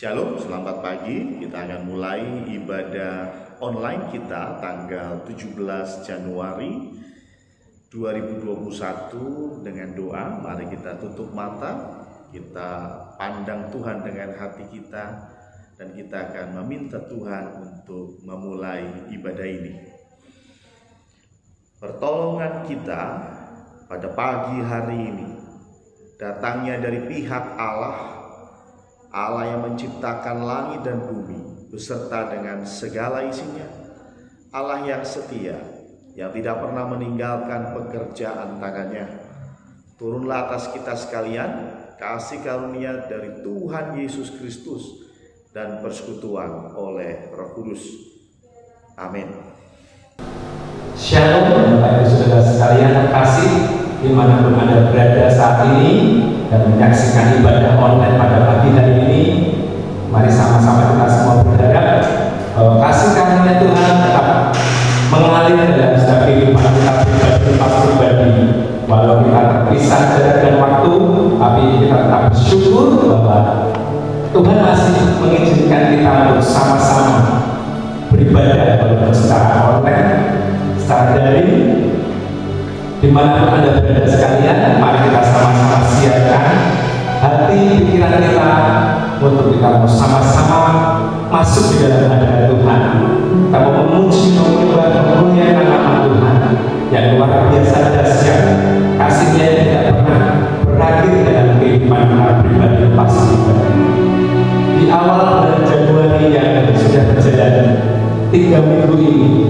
Shalom, selamat pagi. Kita akan mulai ibadah online kita tanggal 17 Januari 2021 dengan doa. Mari kita tutup mata, kita pandang Tuhan dengan hati kita, dan kita akan meminta Tuhan untuk memulai ibadah ini. Pertolongan kita pada pagi hari ini datangnya dari pihak Allah yang menciptakan langit dan bumi beserta dengan segala isinya. Allah yang setia, yang tidak pernah meninggalkan pekerjaan tangannya. Turunlah atas kita sekalian kasih karunia dari Tuhan Yesus Kristus dan persekutuan oleh Roh Kudus. Amin. Shalom Bapak Ibu Saudara sekalian, kasih dimanapun Anda berada saat ini dan menyaksikan ibadah online pada pagi hari ini. Mari sama-sama kita semua berharap bahwa kasih karunia Tuhan tetap mengalir dalam setiap kehidupan kita pribadi. Walau kita terpisah jarak dan waktu, tapi kita tetap bersyukur bahwa Tuhan masih mengizinkan kita untuk sama-sama beribadah walaupun secara online, secara daring. Dimanapun Anda berada sekalian, mari kita sama-sama siapkan hati pikiran kita untuk kita mau sama-sama masuk di dalam hadirat Tuhan. Kita mau memuji, menyembah, memuliakan nama Tuhan yang luar biasa dahsyat. Kasih-Nya yang tidak pernah berakhir dalam kehidupan kita pribadi lepas pribadi. Di awal bulan Januari yang sudah berjalan 3 minggu ini,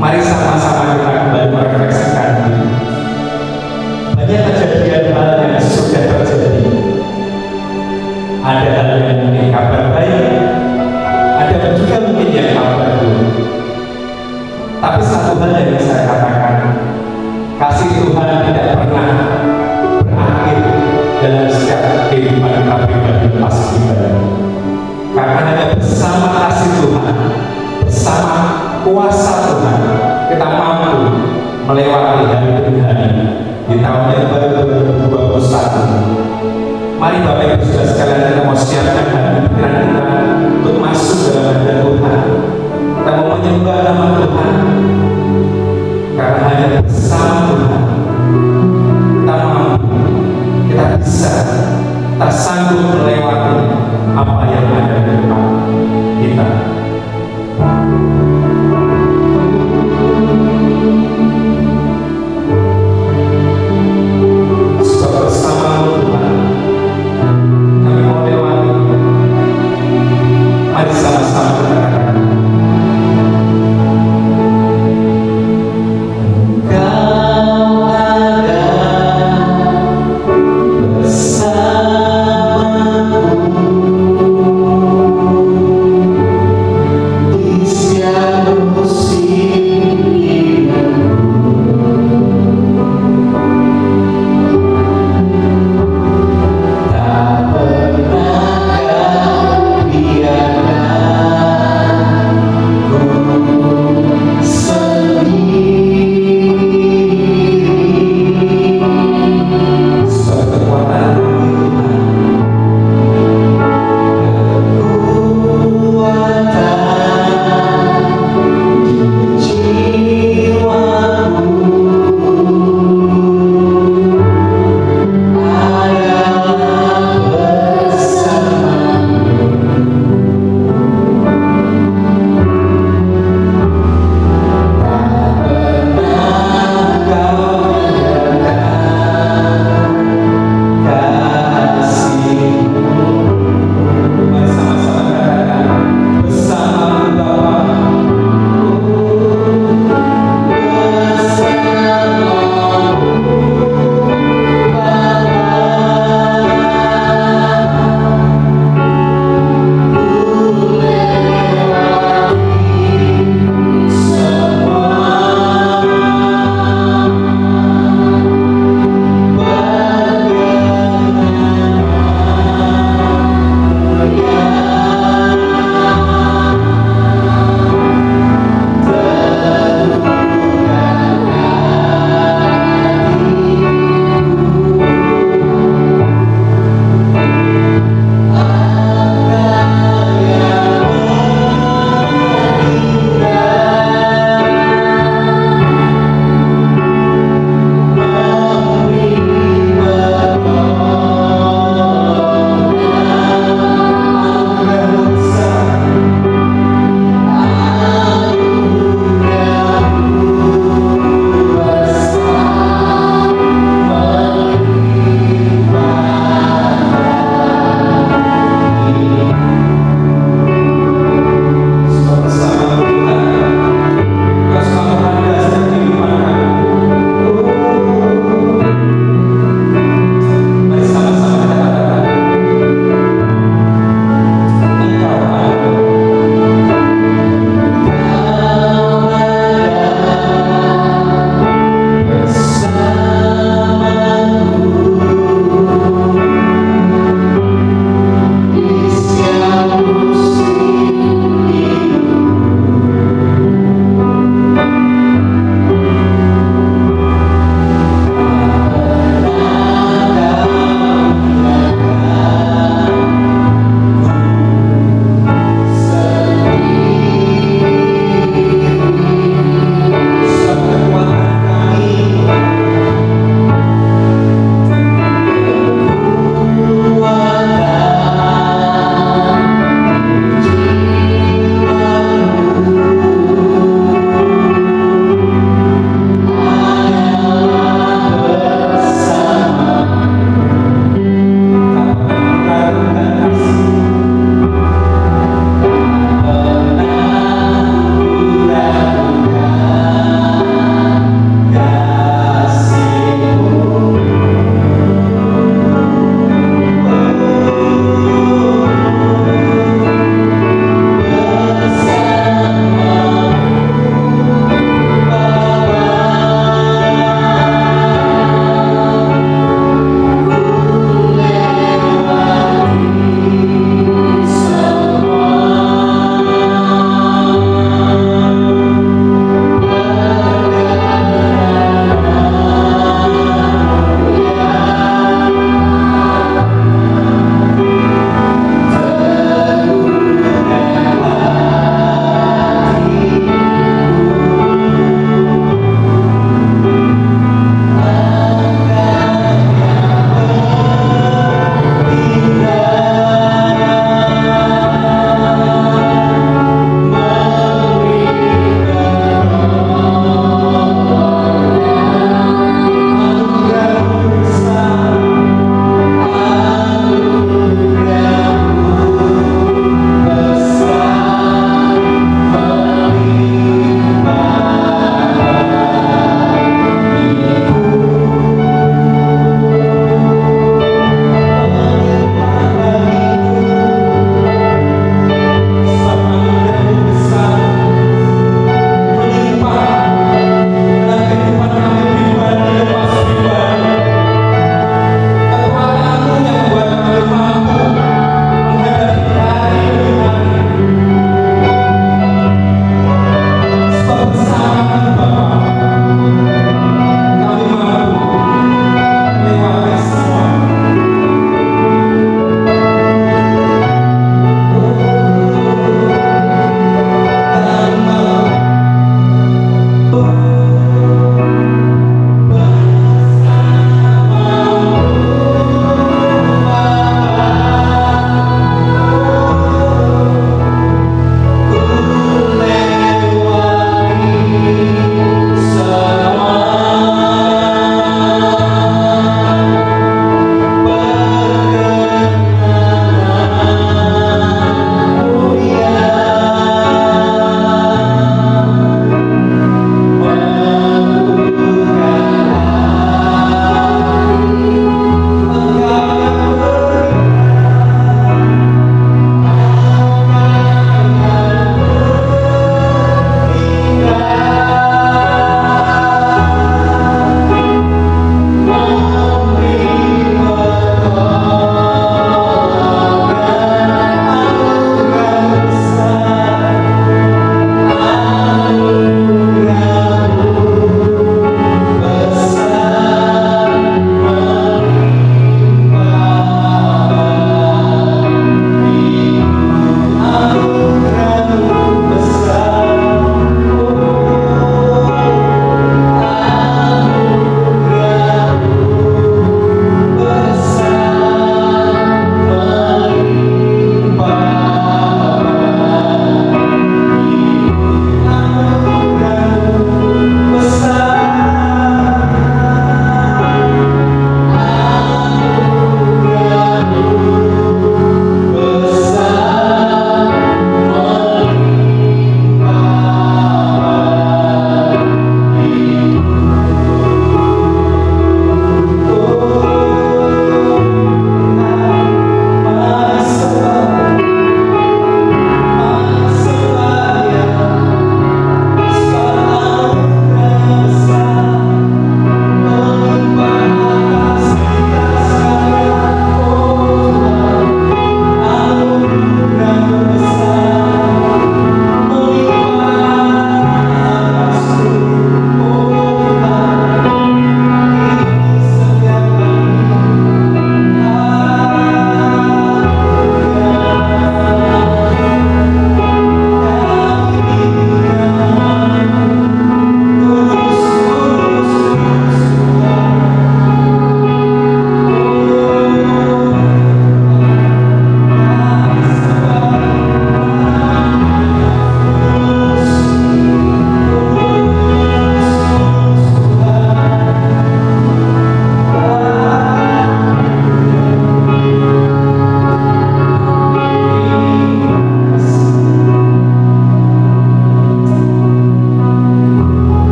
mari sama-sama kita kembali merefleksikan diri. Banyak kejadian hal yang sudah terjadi. Ada hal yang mungkin kabar baik, ada juga mungkin yang kabar buruk. Tapi satu hal yang saya katakan, kasih Tuhan tidak pernah berakhir dalam setiap kehidupan kita pribadi lepas pribadi. Karena hanya bersama kasih Tuhan, bersama kuasa Tuhan, kita mampu melewati hari demi hari di tahun yang baru 2021. Mari Bapak Ibu Saudara sekalian, kita mau siapkan hati pikiran kita untuk masuk dalam hadirat Tuhan. Kita mau menyembah nama Tuhan, karena hanya bersama Tuhan kita mampu, kita bisa, kita sanggup melewati apa yang ada di depan kita. Mari sama-sama kita katakan,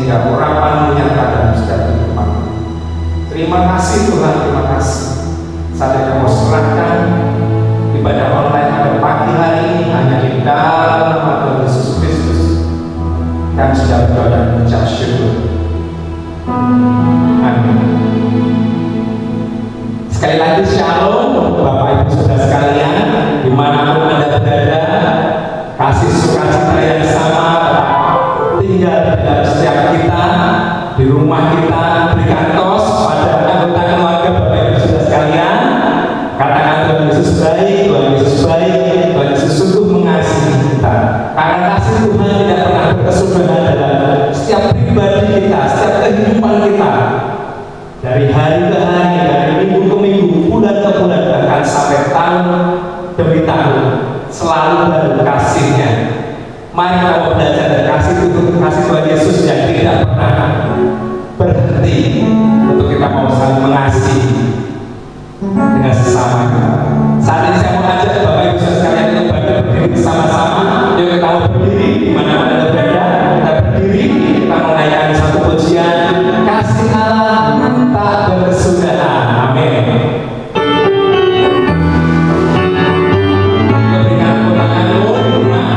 sehingga urapan menyata dalam setiap kehidupan. Terima kasih Tuhan, terima kasih. Saat kami mau serahkan ibadah online pada pagi hari ini hanya di dalam nama Tuhan Yesus Kristus. Kami sudah berdoa dan mengucap syukur. Amin. Sekali lagi shalom untuk Bapak Ibu Saudara sekalian, dimanapun Anda berada, kasih sukacita yang sama tinggal di dalam setiap kita, di rumah kita, berikan tos pada anggota keluarga Bapak Ibu Saudara sekalian. Katakan Tuhan Yesus baik, Tuhan Yesus baik, Tuhan Yesus sungguh mengasihi kita. Karena kasih Tuhan tidak pernah berkesudahan dalam setiap pribadi kita, setiap kehidupan kita. Dari hari ke hari, dari minggu ke minggu, bulan ke bulan, bahkan sampai tahun demi tahun, selalu ada kasihnya. Mari kita belajar dari kasih Tuhan Yesus yang tidak pernah berhenti untuk kita mau saling mengasihi dengan sesama kita. Saat ini saya mau ajak Bapak Ibu sekalian untuk berdiri bersama-sama. Yuk kita mau berdiri di mana-mana Anda berada. Kita berdiri, kita menaikkan satu pujian kasih Allah tak berkesudahan. Amin. Berikan tanganmu di rumah.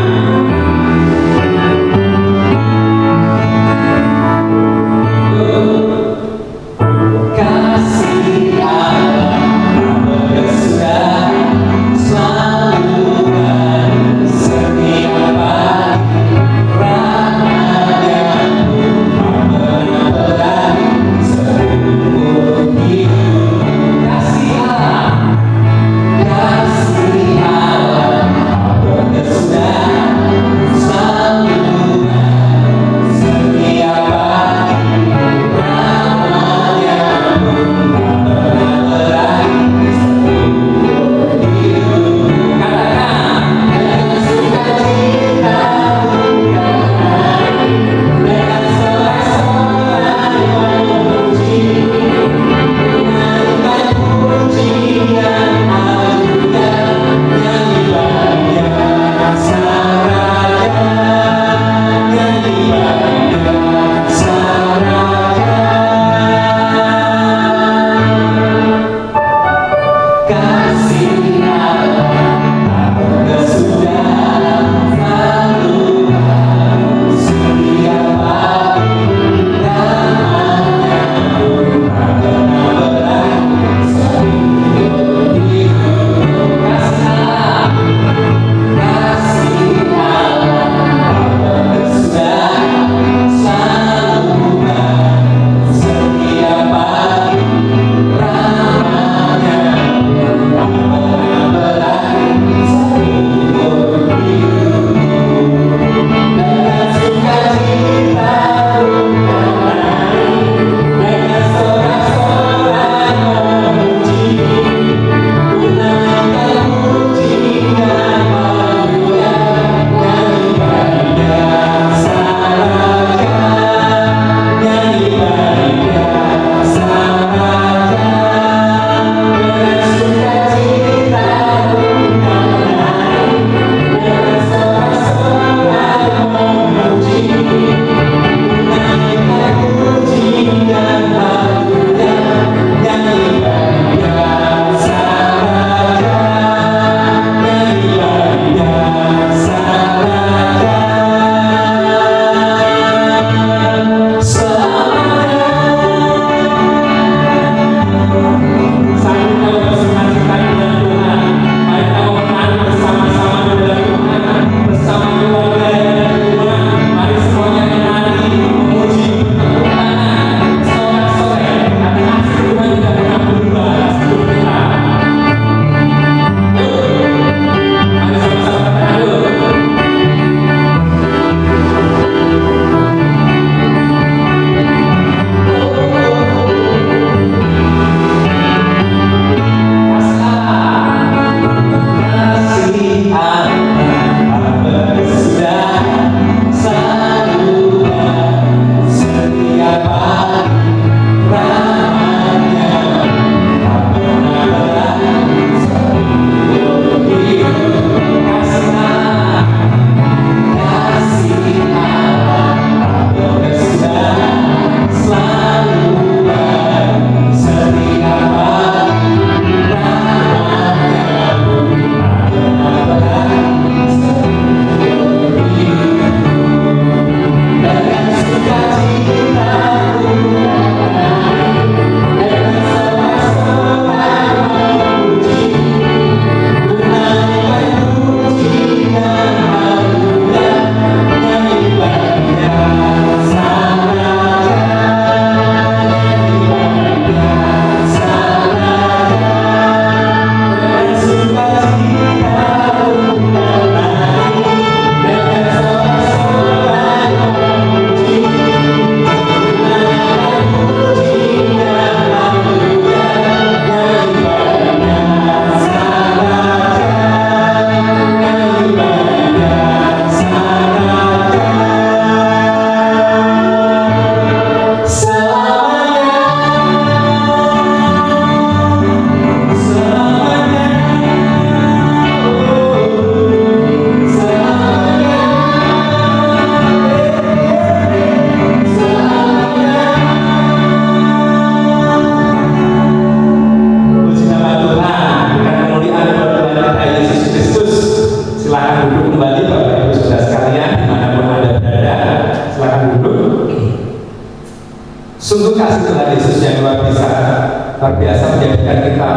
Sungguh kasih Tuhan Yesus yang luar biasa menjadikan kita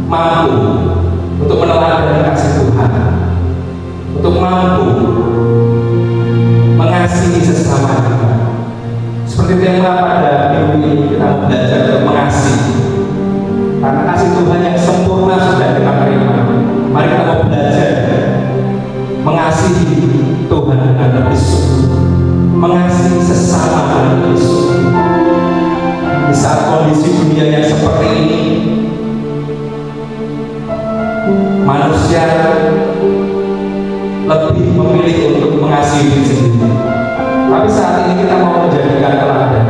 mampu untuk meneladani kasih Tuhan, untuk mampu mengasihi sesama kita. Seperti tema pada minggu ini kita belajar untuk mengasihi, karena kasih Tuhan yang sempurna sudah kita terima. Mari kita mau belajar mengasihi Tuhan dengan lebih sungguh, mengasihi sesama dengan lebih sungguh. Di saat kondisi dunia yang seperti ini, manusia lebih memilih untuk mengasihi diri sendiri. Tapi saat ini kita mau menjadikan teladan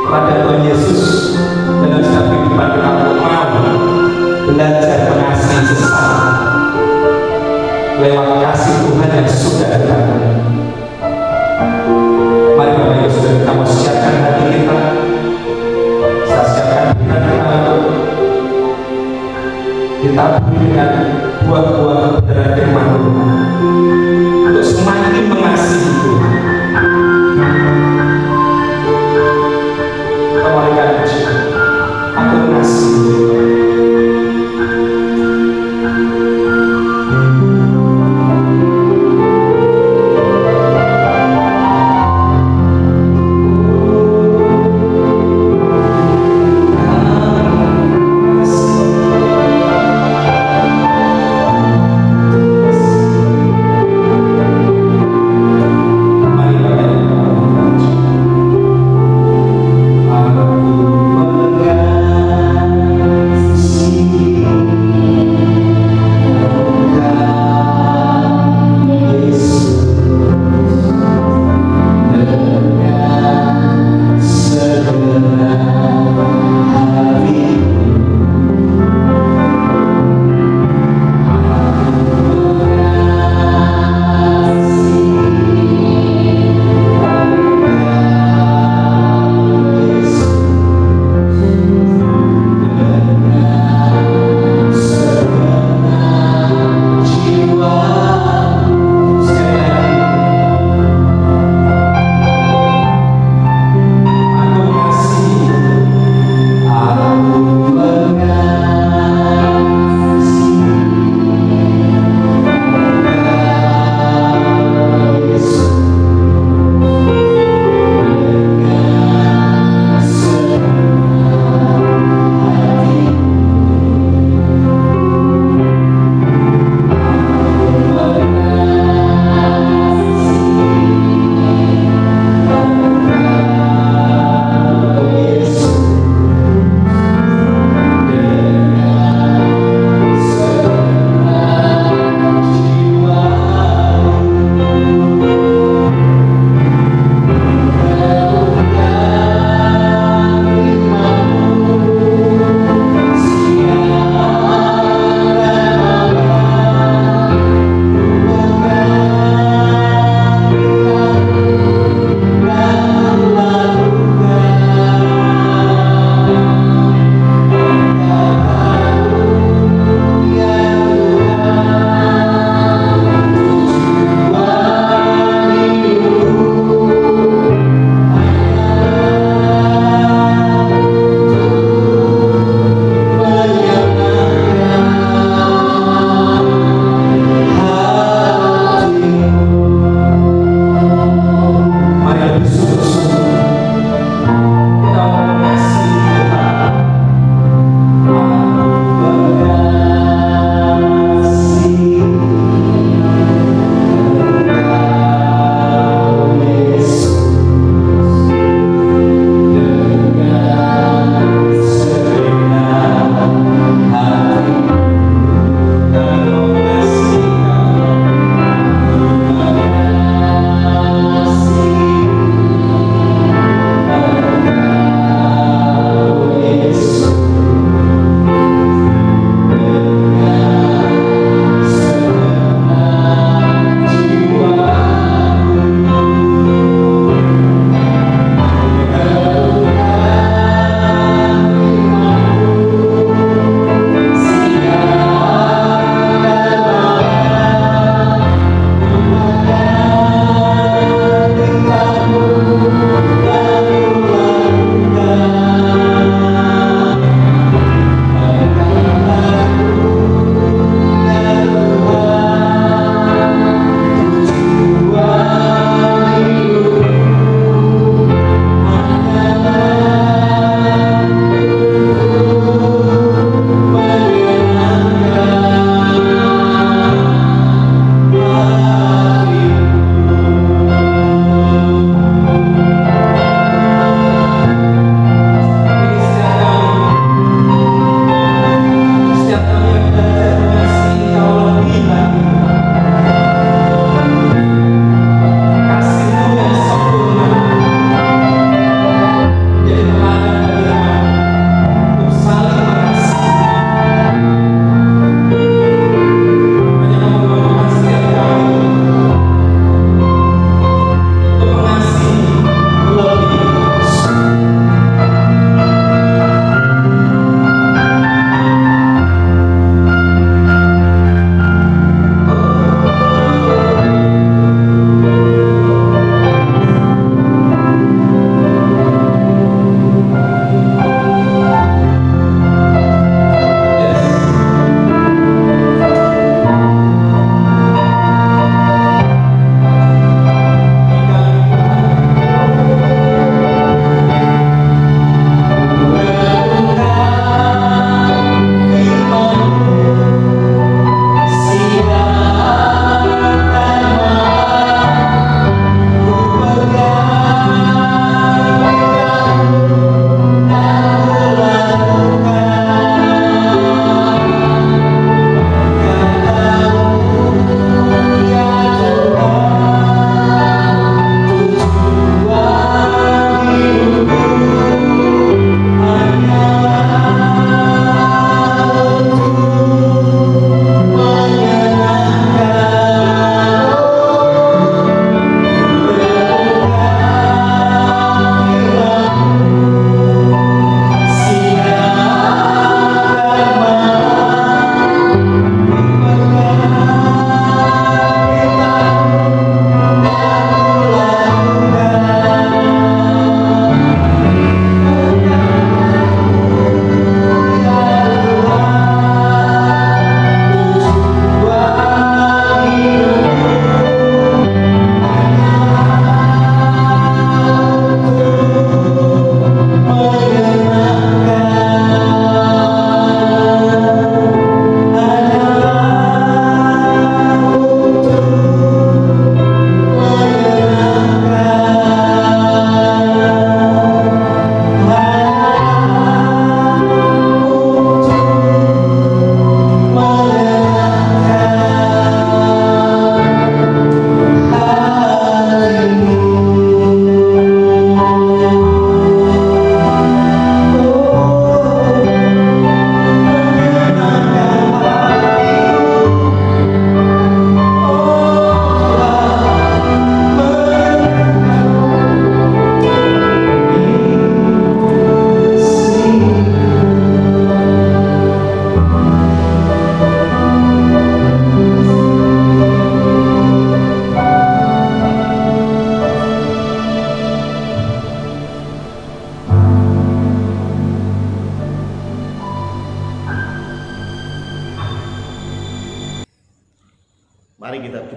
Tuhan Yesus dalam setiap kehidupan kita, untuk mau belajar mengasihi sesama lewat kasih Tuhan yang sudah kita terima. Mari Bapak Ibu Saudara, kita mau siapkan hati kita, kita siapkan pikiran kita untuk ditaburi dengan buah-buah kebenaran firman Tuhan, untuk semakin mengasihi Tuhan. Kita marikan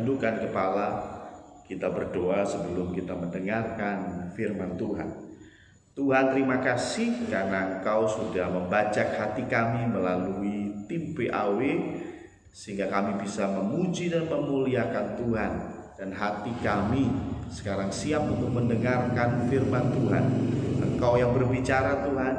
tundukkan kepala, kita berdoa sebelum kita mendengarkan firman Tuhan. Tuhan, terima kasih karena Engkau sudah membajak hati kami melalui tim PAW, sehingga kami bisa memuji dan memuliakan Tuhan. Dan hati kami sekarang siap untuk mendengarkan firman Tuhan. Engkau yang berbicara Tuhan,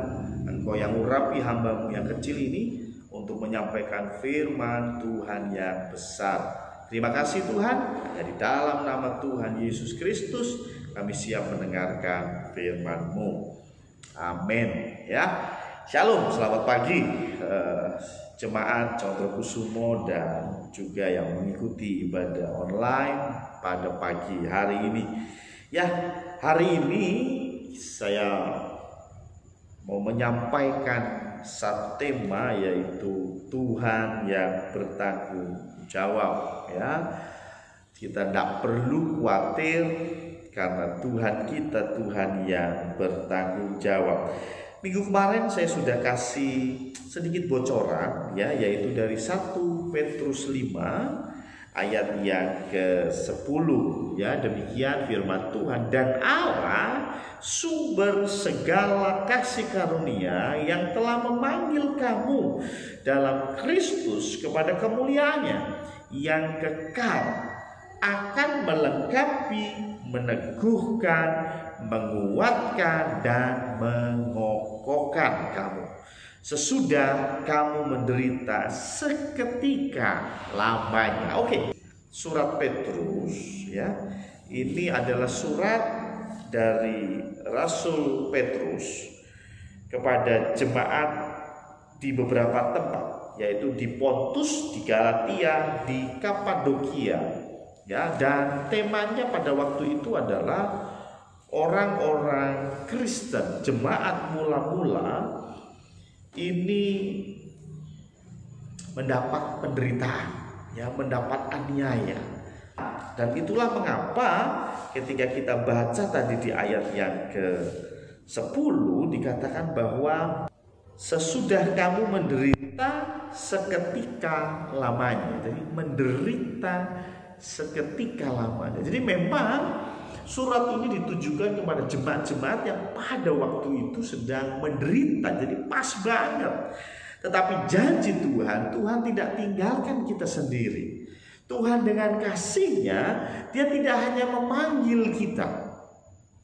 Engkau yang urapi hamba-Mu yang kecil ini untuk menyampaikan firman Tuhan yang besar. Terima kasih Tuhan, di dalam nama Tuhan Yesus Kristus kami siap mendengarkan firman-Mu. Amin. Ya, Shalom, selamat pagi jemaat Condrokusumo dan juga yang mengikuti ibadah online pada pagi hari ini. Ya, hari ini saya mau menyampaikan satu tema, yaitu Tuhan yang bertanggung jawab. Ya, kita tidak perlu khawatir karena Tuhan kita Tuhan yang bertanggung jawab. Minggu kemarin saya sudah kasih sedikit bocoran, ya, yaitu dari 1 Petrus 5 ayat yang ke-10, ya, demikian firman Tuhan. Dan Allah sumber segala kasih karunia yang telah memanggil kamu dalam Kristus kepada kemuliaannya yang kekal akan melengkapi, meneguhkan, menguatkan, dan mengokohkan kamu sesudah kamu menderita seketika lamanya. Oke, surat Petrus, ya, ini adalah surat dari Rasul Petrus kepada jemaat di beberapa tempat, yaitu di Pontus, di Galatia, di Kapadokia, ya, dan temanya pada waktu itu adalah orang-orang Kristen, jemaat mula-mula ini mendapat penderitaan, ya, mendapat aniaya. Dan itulah mengapa ketika kita baca tadi di ayat yang ke-10 dikatakan bahwa sesudah kamu menderita seketika lamanya. Jadi menderita seketika lamanya. Jadi memang surat ini ditujukan kepada jemaat-jemaat yang pada waktu itu sedang menderita. Jadi pas banget. Tetapi janji Tuhan, Tuhan tidak tinggalkan kita sendiri. Tuhan dengan kasih-Nya, Dia tidak hanya memanggil kita,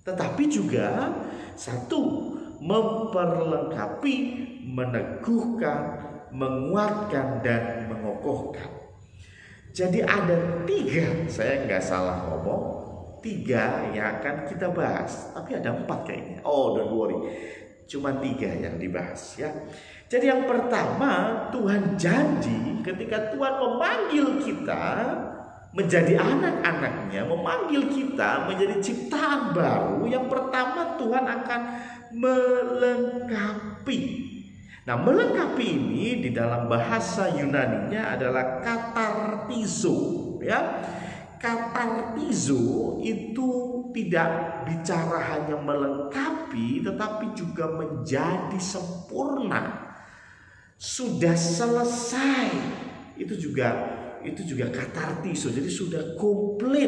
tetapi juga satu, memperlengkapi, meneguhkan, menguatkan, dan mengokohkan. Jadi ada 3, saya nggak salah ngomong, 3 yang akan kita bahas, tapi ada 4 kayaknya. Oh, don't worry, cuma 3 yang dibahas, ya. Jadi yang pertama, Tuhan janji ketika Tuhan memanggil kita menjadi anak-anaknya, memanggil kita menjadi ciptaan baru, yang pertama Tuhan akan melengkapi. Nah, melengkapi ini di dalam bahasa Yunaninya adalah katartizo, ya. Katartizo itu tidak bicara hanya melengkapi, tetapi juga menjadi sempurna. Sudah selesai. Itu juga katartizo. Jadi sudah komplit,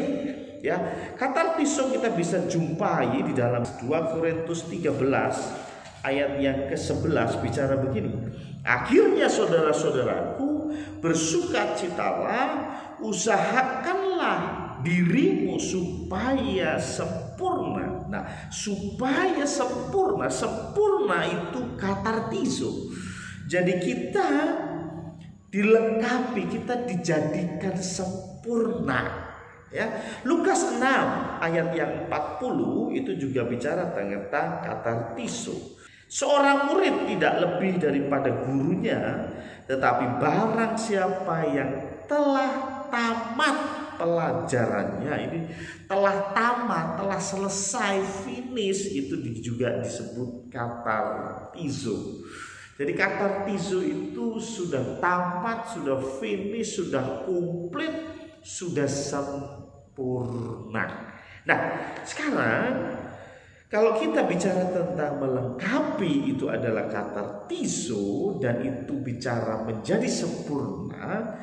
ya. Katartizo kita bisa jumpai di dalam 2 Korintus 13 ayat yang ke-11 bicara begini. Akhirnya saudara-saudaraku, bersukacitalah, usahakanlah dirimu supaya sempurna. Nah, supaya sempurna, sempurna itu katartizo. Jadi kita dilengkapi, kita dijadikan sempurna, ya. Lukas 6 ayat yang 40 itu juga bicara tentang katartizo. Seorang murid tidak lebih daripada gurunya, tetapi barang siapa yang telah tamat pelajarannya, ini telah tamat, telah selesai, finish, itu juga disebut katartizo. Jadi katartizo itu sudah tamat, sudah finish, sudah komplit, sudah sempurna. Nah, sekarang kalau kita bicara tentang melengkapi, itu adalah katartizo, dan itu bicara menjadi sempurna.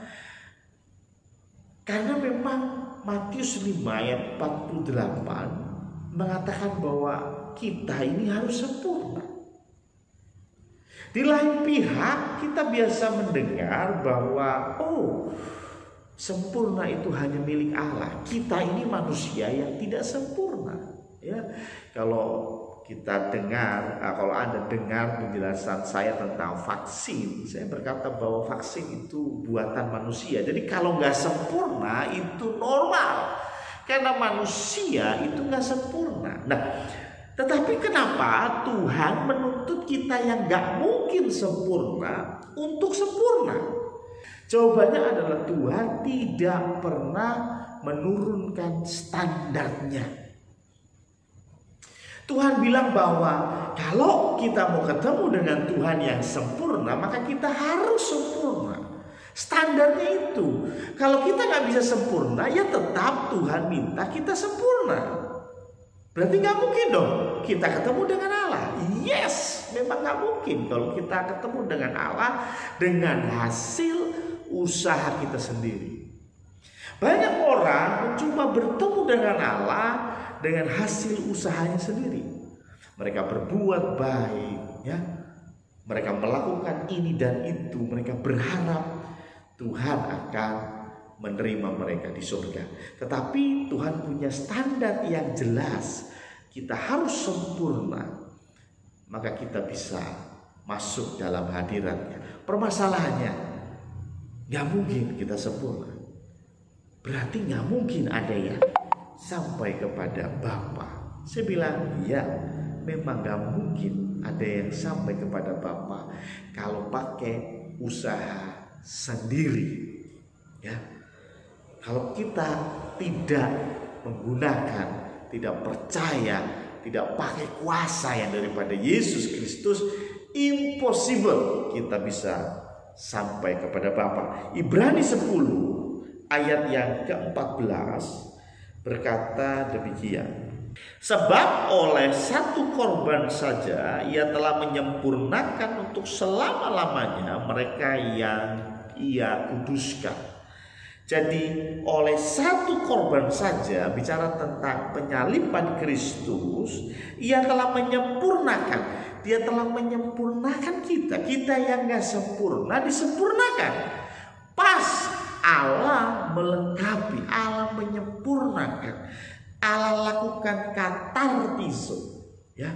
Karena memang Matius 5 ayat 48 mengatakan bahwa kita ini harus sempurna. Di lain pihak kita biasa mendengar bahwa sempurna itu hanya milik Allah. Kita ini manusia yang tidak sempurna. Ya, kalau kita dengar, kalau Anda dengar penjelasan saya tentang vaksin, saya berkata bahwa vaksin itu buatan manusia. Jadi kalau nggak sempurna itu normal, karena manusia itu nggak sempurna. Nah, tetapi kenapa Tuhan menuntut kita yang nggak mungkin sempurna untuk sempurna? Jawabannya adalah Tuhan tidak pernah menurunkan standarnya. Tuhan bilang bahwa kalau kita mau ketemu dengan Tuhan yang sempurna, maka kita harus sempurna. Standarnya itu. Kalau kita nggak bisa sempurna, ya tetap Tuhan minta kita sempurna. Berarti nggak mungkin dong kita ketemu dengan Allah. Yes, memang nggak mungkin kalau kita ketemu dengan Allah dengan hasil usaha kita sendiri. Banyak orang mencoba bertemu dengan Allah dengan hasil usahanya sendiri. Mereka berbuat baik, ya. Mereka melakukan ini dan itu. Mereka berharap Tuhan akan menerima mereka di surga. Tetapi Tuhan punya standar yang jelas. Kita harus sempurna, maka kita bisa masuk dalam hadiratnya. Permasalahannya, gak mungkin kita sempurna. Berarti gak mungkin ada yang sampai kepada Bapa. Saya bilang, ya, memang gak mungkin ada yang sampai kepada Bapa kalau pakai usaha sendiri. Ya, kalau kita tidak menggunakan, tidak percaya, tidak pakai kuasa yang daripada Yesus Kristus, impossible kita bisa sampai kepada Bapa. Ibrani 10 ayat yang ke-14 berkata demikian. Sebab oleh satu korban saja ia telah menyempurnakan untuk selama-lamanya mereka yang ia kuduskan. Jadi oleh satu korban saja, bicara tentang penyaliban Kristus, ia telah menyempurnakan. Dia telah menyempurnakan kita. Kita yang gak sempurna disempurnakan. Pas Allah melengkapi, Allah menyempurnakan, Allah lakukan katartizo, ya.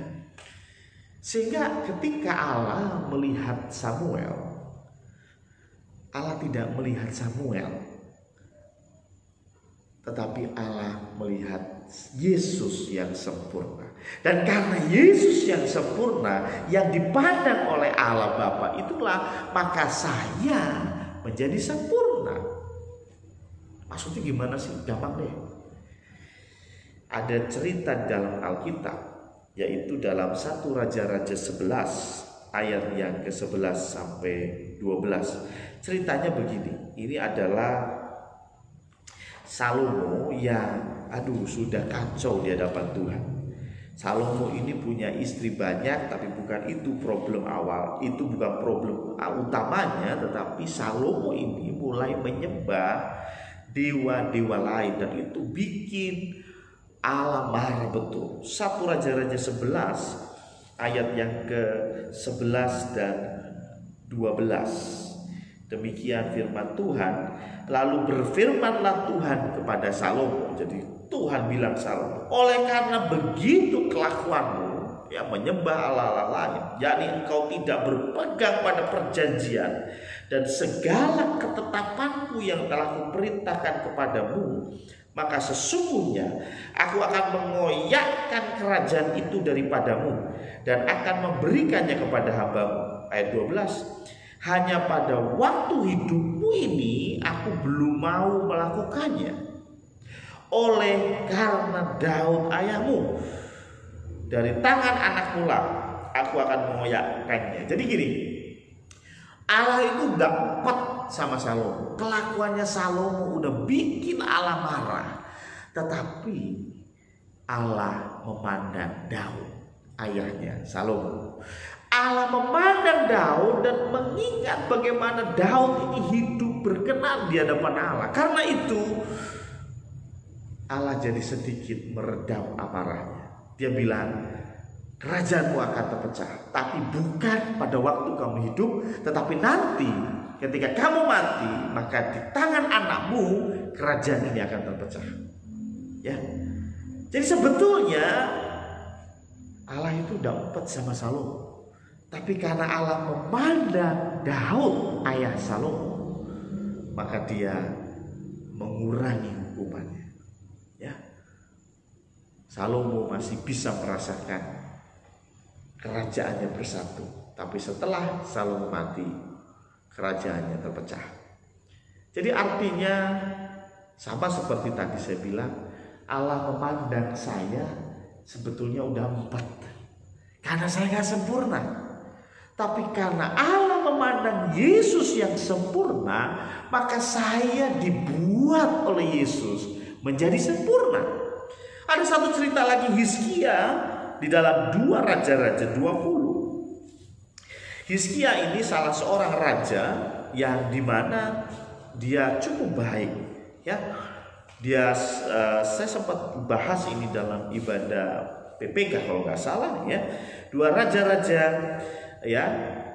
Sehingga ketika Allah melihat Samuel, Allah tidak melihat Samuel, tetapi Allah melihat Yesus yang sempurna. Dan karena Yesus yang sempurna, yang dipandang oleh Allah Bapa, itulah maka saya menjadi sempurna. Maksudnya gimana sih? Gampang deh. Ada cerita dalam Alkitab, yaitu dalam 1 Raja-Raja 11 ayat yang ke-11 sampai 12. Ceritanya begini. Ini adalah Salomo yang sudah kacau di hadapan Tuhan. Salomo ini punya istri banyak, tapi bukan itu problem awal, itu bukan problem utamanya, tetapi Salomo ini mulai menyembah dewa-dewa lain, dan itu bikin Allah marah betul. 1 Raja-Raja 11 ayat yang ke-11 dan 12. Demikian firman Tuhan. Lalu berfirmanlah Tuhan kepada Salomo. Jadi Tuhan bilang Salomo, oleh karena begitu kelakuanmu, ya, menyembah Allah-Allah lain, yakni engkau tidak berpegang pada perjanjian dan segala ketetapanku yang telah kuperintahkan kepadamu, maka sesungguhnya aku akan mengoyakkan kerajaan itu daripadamu dan akan memberikannya kepada hambamu. Ayat 12. Hanya pada waktu hidupmu ini aku belum mau melakukannya. Oleh karena Daud ayahmu, dari tangan anakmu lah aku akan mengoyakkannya. Jadi gini, Allah itu dapat sama Salomo. Kelakuannya Salomo udah bikin Allah marah. Tetapi Allah memandang Daud, ayahnya Salomo. Allah memandang Daud dan mengingat bagaimana Daud ini hidup berkenan di hadapan Allah. Karena itu Allah jadi sedikit meredam amarahnya. Dia bilang, kerajaanmu akan terpecah, tapi bukan pada waktu kamu hidup, tetapi nanti ketika kamu mati, maka di tangan anakmu kerajaan ini akan terpecah. Ya. Jadi sebetulnya Allah itu tidak empat sama Salomo, tapi karena Allah memandang Daud ayah Salomo, maka dia mengurangi hukumannya. Ya, Salomo masih bisa merasakan kerajaannya bersatu, tapi setelah Salomo mati, kerajaannya terpecah. Jadi artinya sama seperti tadi saya bilang, Allah memandang saya sebetulnya udah 4, karena saya nggak sempurna. Tapi karena Allah memandang Yesus yang sempurna, maka saya dibuat oleh Yesus menjadi sempurna. Ada satu cerita lagi Hizkia di dalam 2 Raja-Raja 20. Hizkia ini salah seorang raja yang dimana dia cukup baik, ya. Saya sempat bahas ini dalam ibadah PPK kalau nggak salah, ya. 2 Raja-Raja ya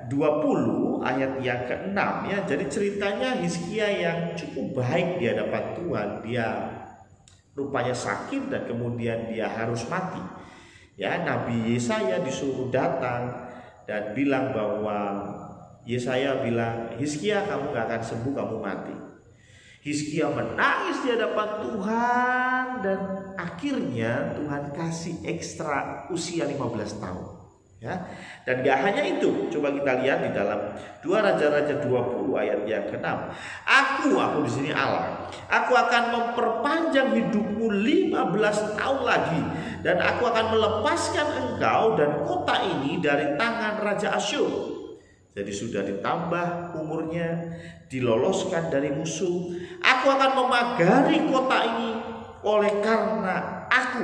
20 ayat yang ke-6, ya. Jadi ceritanya Hizkia yang cukup baik di hadapan Tuhan, dia rupanya sakit dan kemudian dia harus mati. Ya, Nabi Yesaya disuruh datang dan bilang bahwa Yesaya bilang, Hizkia kamu gak akan sembuh, kamu mati. Hizkia menangis di hadapan Tuhan dan akhirnya Tuhan kasih ekstra usia 15 tahun. Ya, dan gak hanya itu, coba kita lihat di dalam 2 Raja-Raja 20 ayat yang ke-6. Aku di sini Allah, aku akan memperpanjang hidupmu 15 tahun lagi, dan aku akan melepaskan engkau dan kota ini dari tangan Raja Asyur. Jadi sudah ditambah umurnya, diloloskan dari musuh. Aku akan memagari kota ini oleh karena aku.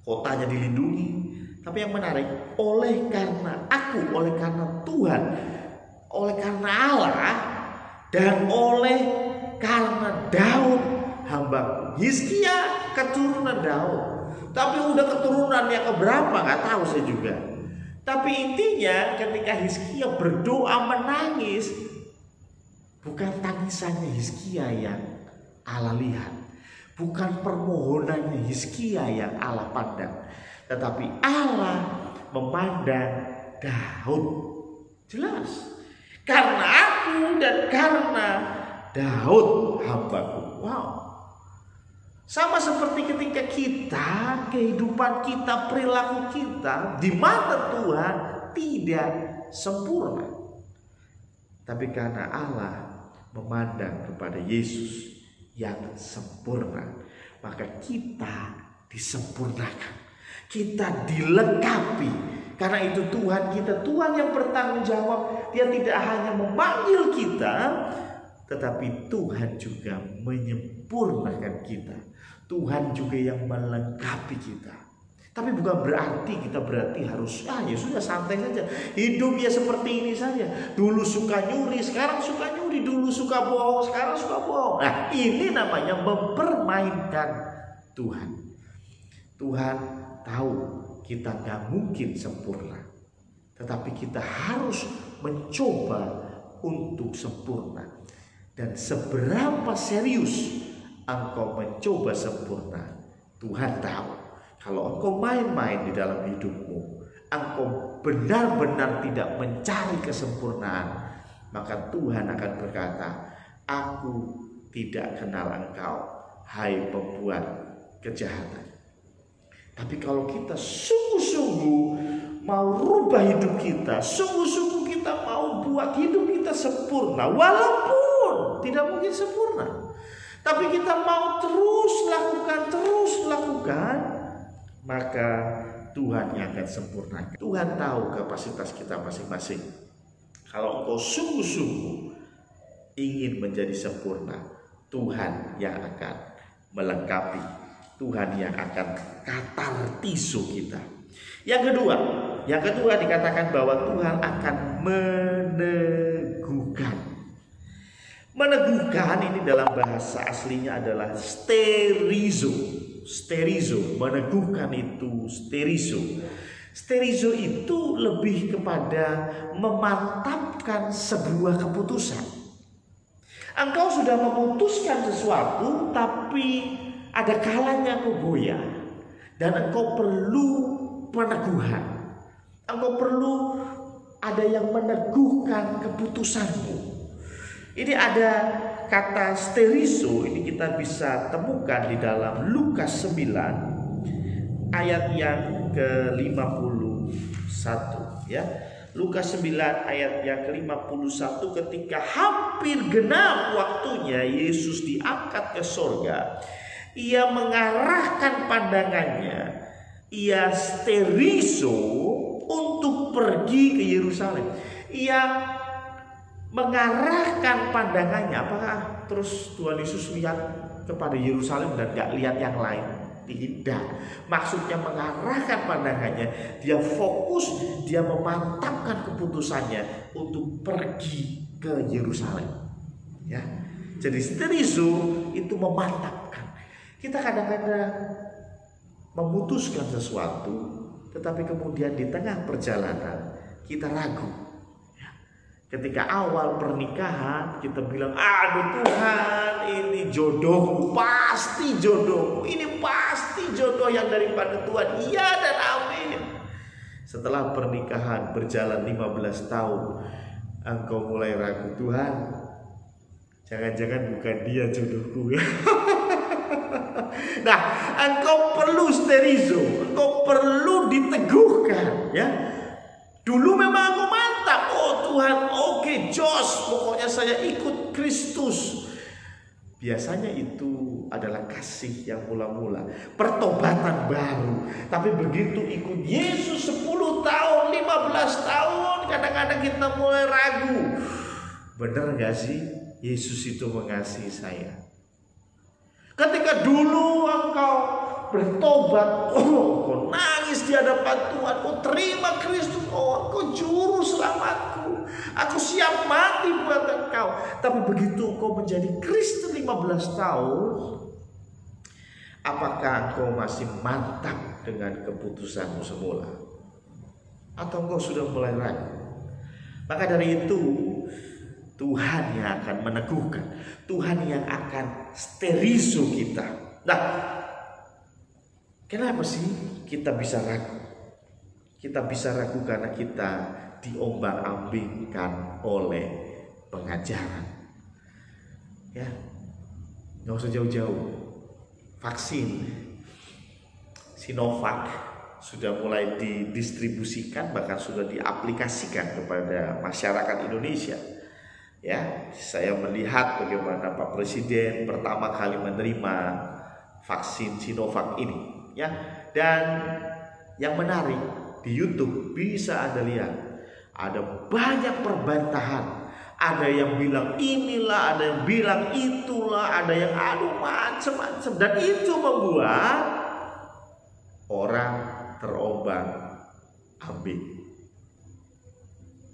Kotanya dilindungi. Tapi yang menarik, oleh karena aku, oleh karena Tuhan, oleh karena Allah, dan oleh karena Daud hamba. Hizkia keturunan Daud, tapi udah keturunan yang keberapa nggak tahu saya juga. Tapi intinya ketika Hizkia berdoa menangis, bukan tangisannya Hizkia yang Allah lihat, bukan permohonannya Hizkia yang Allah pandang, tetapi Allah memandang Daud. Jelas, karena aku dan karena Daud hambaku. Wow. Sama seperti ketika kita, kehidupan kita, perilaku kita di mata Tuhan tidak sempurna, tapi karena Allah memandang kepada Yesus yang sempurna, maka kita disempurnakan, kita dilengkapi. Karena itu Tuhan kita, Tuhan yang bertanggung jawab. Dia tidak hanya memanggil kita, tetapi Tuhan juga menyempurnakan kita. Tuhan juga yang melengkapi kita. Tapi bukan berarti kita harus ya sudah santai saja, hidup ya seperti ini saja. Dulu suka nyuri, sekarang suka nyuri. Dulu suka bohong, sekarang suka bohong. Nah, ini namanya mempermainkan Tuhan. Tuhan tahu kita gak mungkin sempurna, tetapi kita harus mencoba untuk sempurna. Dan seberapa serius engkau mencoba sempurna, Tuhan tahu. Kalau engkau main-main di dalam hidupmu, engkau benar-benar tidak mencari kesempurnaan, maka Tuhan akan berkata, aku tidak kenal engkau, hai pembuat kejahatan. Tapi kalau kita sungguh-sungguh mau rubah hidup kita, sungguh-sungguh kita mau buat hidup kita sempurna, walaupun tidak mungkin sempurna, tapi kita mau terus lakukan, maka Tuhan yang akan sempurnakan. Tuhan tahu kapasitas kita masing-masing. Kalau engkau sungguh-sungguh ingin menjadi sempurna, Tuhan yang akan melengkapi, Tuhan yang akan katartiso kita. Yang kedua dikatakan bahwa Tuhan akan meneguhkan. Meneguhkan ini dalam bahasa aslinya adalah sterizo. Sterizo, meneguhkan itu sterizo. Sterizo itu lebih kepada memantapkan sebuah keputusan. Engkau sudah memutuskan sesuatu, tapi ada kalanya engkau goyah, dan engkau perlu peneguhan. Engkau perlu ada yang meneguhkan keputusanmu. Ini ada kata sterizo, ini kita bisa temukan di dalam Lukas 9 ayat yang ke-51 ya. Lukas 9 ayat yang ke-51, ketika hampir genap waktunya Yesus diangkat ke sorga, ia mengarahkan pandangannya, ia sterizo untuk pergi ke Yerusalem. Ia mengarahkan pandangannya. Apakah terus Tuhan Yesus lihat kepada Yerusalem dan gak lihat yang lain? Tidak. Maksudnya mengarahkan pandangannya, dia fokus, dia memantapkan keputusannya untuk pergi ke Yerusalem. Ya. Jadi sterizo itu memantapkan. Kita kadang-kadang memutuskan sesuatu, tetapi kemudian di tengah perjalanan kita ragu. Ketika awal pernikahan kita bilang, aduh Tuhan, ini jodohku, pasti jodohku, ini pasti jodoh yang daripada Tuhan, iya dan amin. Setelah pernikahan berjalan 15 tahun, engkau mulai ragu, Tuhan, jangan-jangan bukan dia jodohku ya. Nah, engkau perlu sterizo, engkau perlu diteguhkan ya. Dulu memang aku mantap, oh Tuhan, oke, jos, pokoknya saya ikut Kristus. Biasanya itu adalah kasih yang mula-mula, pertobatan baru. Tapi begitu ikut Yesus 10 tahun, 15 tahun, kadang-kadang kita mulai ragu. Benar gak sih Yesus itu mengasihi saya? Ketika dulu engkau bertobat, oh kau nangis di hadapan Tuhan, kau terima Kristus, oh kau juru selamatku, aku siap mati buat engkau. Tapi begitu kau menjadi Kristen 15 tahun, apakah engkau masih mantap dengan keputusanmu semula? Atau engkau sudah mulai ragu? Maka dari itu Tuhan yang akan meneguhkan, Tuhan yang akan sterizo kita. Nah, kenapa sih kita bisa ragu? Kita bisa ragu karena kita diombang-ambingkan oleh pengajaran. Ya, nggak usah jauh-jauh. Vaksin Sinovac sudah mulai didistribusikan, bahkan sudah diaplikasikan kepada masyarakat Indonesia. Ya, saya melihat bagaimana Pak Presiden pertama kali menerima vaksin Sinovac ini. Ya, dan yang menarik di YouTube bisa Anda lihat, ada banyak perbantahan. Ada yang bilang inilah, ada yang bilang itulah, ada yang aduh macam-macam, dan itu membuat orang terombang-ambing.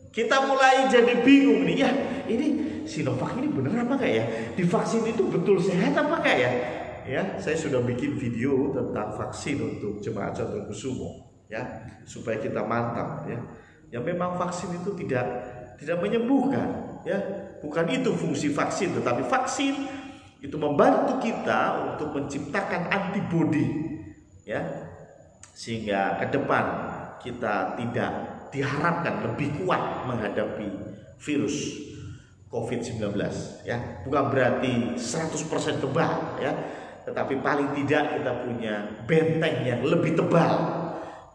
Kita mulai jadi bingung nih, ya ini Sinovac ini bener apa enggak ya? Di vaksin itu betul sehat apa enggak ya? Ya, saya sudah bikin video tentang vaksin untuk jemaat Chandrokusumo ya, supaya kita mantap ya. Ya memang vaksin itu tidak menyembuhkan ya. Bukan itu fungsi vaksin, tetapi vaksin itu membantu kita untuk menciptakan antibodi ya. Sehingga ke depan kita tidak diharapkan lebih kuat menghadapi virus COVID-19 ya. Bukan berarti 100% kebal ya, tetapi paling tidak kita punya benteng yang lebih tebal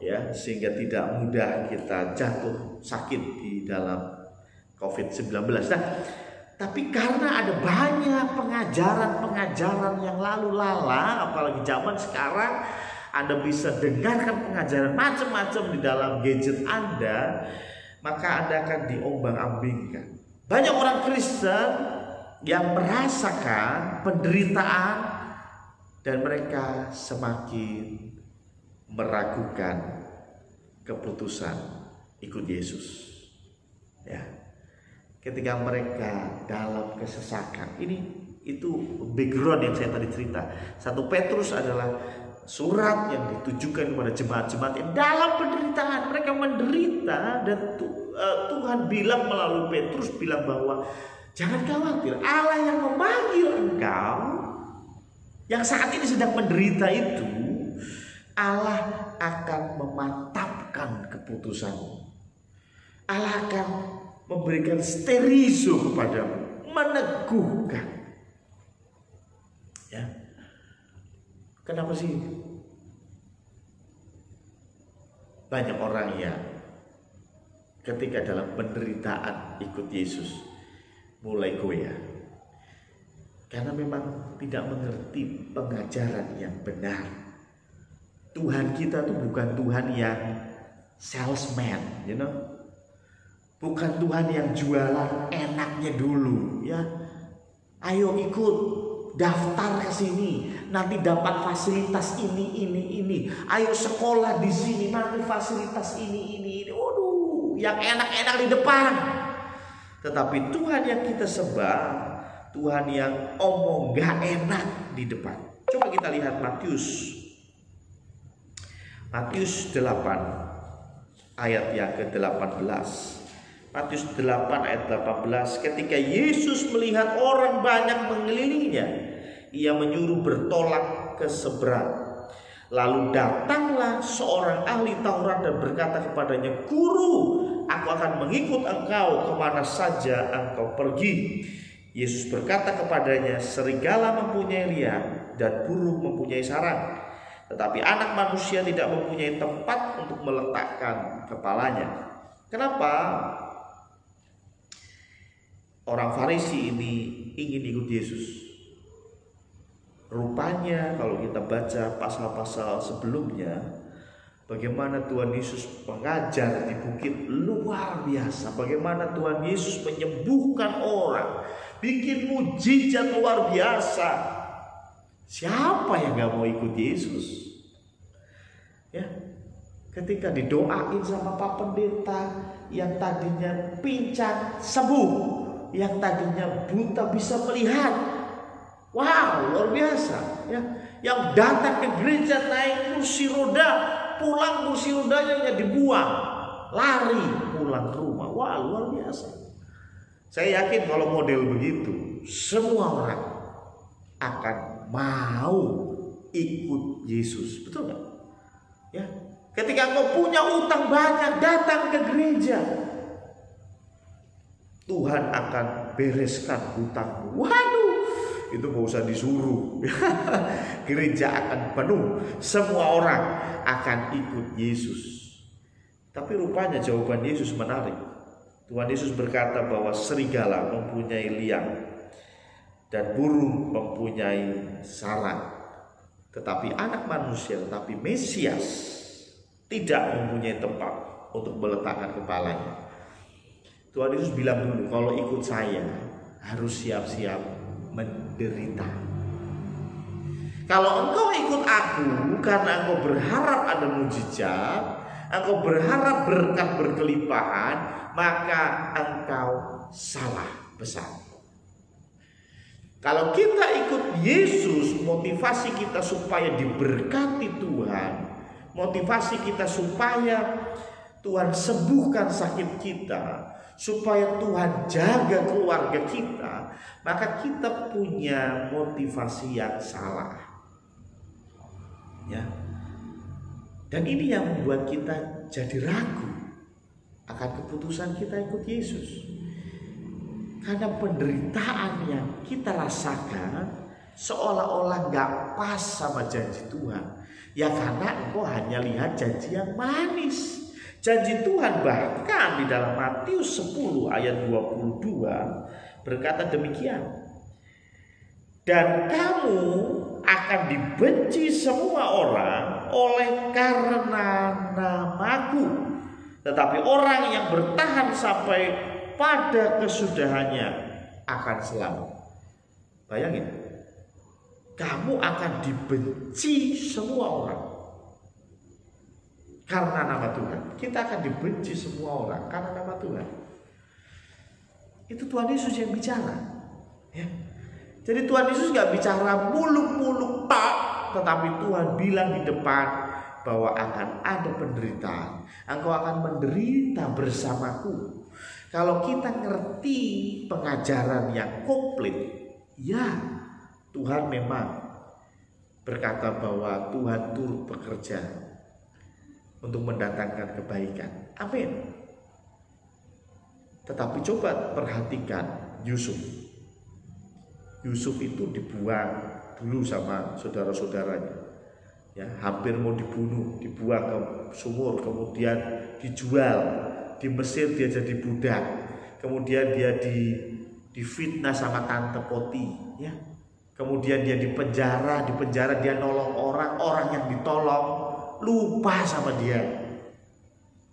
ya, sehingga tidak mudah kita jatuh sakit di dalam COVID-19. Nah, tapi karena ada banyak pengajaran-pengajaran yang lalu lalang, apalagi zaman sekarang Anda bisa dengarkan pengajaran macam-macam di dalam gadget Anda, maka Anda akan diombang-ambingkan. Banyak orang Kristen yang merasakan penderitaan dan mereka semakin meragukan keputusan ikut Yesus. Ya. ketika mereka dalam kesesakan. Itu background yang saya tadi cerita. 1 Petrus adalah surat yang ditujukan kepada jemaat-jemaat yang dalam penderitaan. Mereka menderita dan Tuhan bilang melalui Petrus bilang bahwa jangan khawatir, Allah yang memanggil engkau yang saat ini sedang menderita itu, Allah akan memantapkan keputusanmu. Allah akan memberikan sterizo kepadamu, meneguhkan. Ya. Kenapa sih banyak orang yang ketika dalam penderitaan ikut Yesus mulai goyah? Karena memang tidak mengerti pengajaran yang benar. Tuhan kita tuh bukan Tuhan yang salesman, bukan Tuhan yang jualan enaknya dulu, ya. Ayo ikut, daftar ke sini, nanti dapat fasilitas ini. Ayo sekolah di sini, nanti fasilitas ini. Waduh, yang enak-enak di depan. Tetapi Tuhan yang kita sembah, Tuhan yang omong gak enak di depan. Coba kita lihat Matius 8 ayat yang ke-18. Matius 8 ayat 18. Ketika Yesus melihat orang banyak mengelilinginya, ia menyuruh bertolak ke seberang. Lalu datanglah seorang ahli Taurat dan berkata kepadanya, "Guru, aku akan mengikut engkau kemana saja engkau pergi." Yesus berkata kepadanya, "Serigala mempunyai liang dan burung mempunyai sarang, tetapi anak manusia tidak mempunyai tempat untuk meletakkan kepalanya." Kenapa orang Farisi ini ingin ikut Yesus? Rupanya kalau kita baca pasal-pasal sebelumnya, bagaimana Tuhan Yesus mengajar di bukit luar biasa. Bagaimana Tuhan Yesus menyembuhkan orang, bikin mujizat luar biasa. Siapa yang gak mau ikut Yesus? Ya, ketika didoain sama Pak Pendeta, yang tadinya pincang sembuh, yang tadinya buta bisa melihat. Wow, luar biasa, ya. Yang datang ke gereja naik kursi roda, pulang kursi rodanya dibuang, lari pulang ke rumah. Wah, luar biasa. Saya yakin kalau model begitu, semua orang akan mau ikut Yesus, betul nggak? Ya, ketika engkau punya utang banyak, datang ke gereja, Tuhan akan bereskan hutangmu. Waduh, itu gak usah disuruh. Gereja akan penuh, semua orang akan ikut Yesus. Tapi rupanya jawaban Yesus menarik. Tuhan Yesus berkata bahwa serigala mempunyai liang dan burung mempunyai sarang, tetapi anak manusia, tetapi Mesias tidak mempunyai tempat untuk meletakkan kepalanya. Tuhan Yesus bilang dulu, kalau ikut saya harus siap-siap menderita. Kalau engkau ikut aku karena engkau berharap ada mujizat, engkau berharap berkat berkelimpahan, maka engkau salah besar. Kalau kita ikut Yesus, motivasi kita supaya diberkati Tuhan, motivasi kita supaya Tuhan sembuhkan sakit kita, supaya Tuhan jaga keluarga kita, maka kita punya motivasi yang salah, ya. Dan ini yang membuat kita jadi ragu akan keputusan kita ikut Yesus, karena penderitaan yang kita rasakan seolah-olah gak pas sama janji Tuhan. Ya karena engkau hanya lihat janji yang manis. Janji Tuhan bahkan di dalam Matius 10 ayat 22 berkata demikian. Dan kamu akan dibenci semua orang oleh karena namaku, tetapi orang yang bertahan sampai pada kesudahannya akan selamat. Bayangin, kamu akan dibenci semua orang karena nama Tuhan. Kita akan dibenci semua orang karena nama Tuhan. Itu Tuhan Yesus yang bicara. Ya. Jadi Tuhan Yesus gak bicara muluk-muluk tak, tetapi Tuhan bilang di depan bahwa akan ada penderitaan. Engkau akan menderita bersamaku. Kalau kita ngerti pengajaran yang komplit, ya Tuhan memang berkata bahwa Tuhan turut bekerja untuk mendatangkan kebaikan. Amin. Tetapi coba perhatikan Yusuf. Yusuf itu dibuang dulu sama saudara-saudaranya. Ya, hampir mau dibunuh, dibuang ke sumur, kemudian dijual. Di Mesir dia jadi budak. Kemudian dia difitnah sama tante Poti, ya. Kemudian dia dipenjara dia nolong orang yang ditolong lupa sama dia.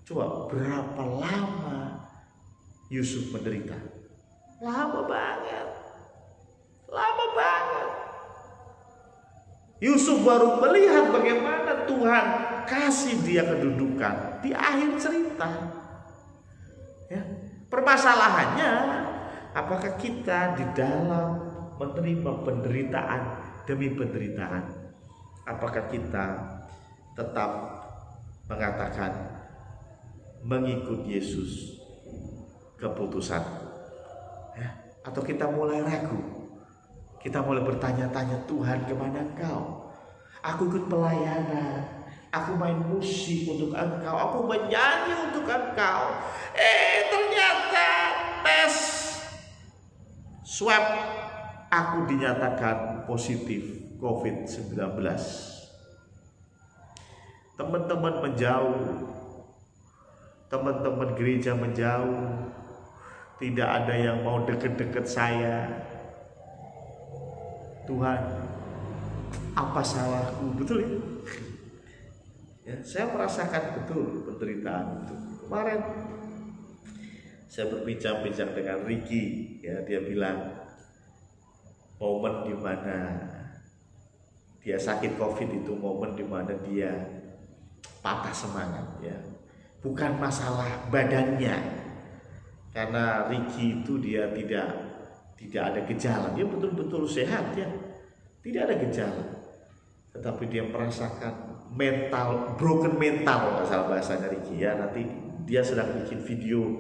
Coba berapa lama Yusuf menderita? Lama banget. Yusuf baru melihat bagaimana Tuhan kasih dia kedudukan di akhir cerita. Ya. Permasalahannya, apakah kita di dalam menerima penderitaan demi penderitaan, apakah kita tetap mengatakan mengikut Yesus keputusan, ya? Atau kita mulai ragu? Kita mulai bertanya-tanya, Tuhan kemana Engkau? Aku ikut pelayanan, aku main musik untuk Engkau, aku menyanyi untuk Engkau. Ternyata tes swab aku dinyatakan positif COVID-19. Teman-teman menjauh, teman-teman gereja menjauh, tidak ada yang mau deket-deket saya. Tuhan, apa salahku? Betul ya? Ya, saya merasakan betul penderitaan itu. Kemarin saya berbincang-bincang dengan Ricky, ya, dia bilang momen di mana dia sakit COVID itu momen di mana dia patah semangat, ya. Bukan masalah badannya, karena Ricky itu dia tidak ada gejala, dia betul-betul sehat, ya, tidak ada gejala, tetapi dia merasakan broken mental, asal bahasanya Ricky, ya. Nanti dia sedang bikin video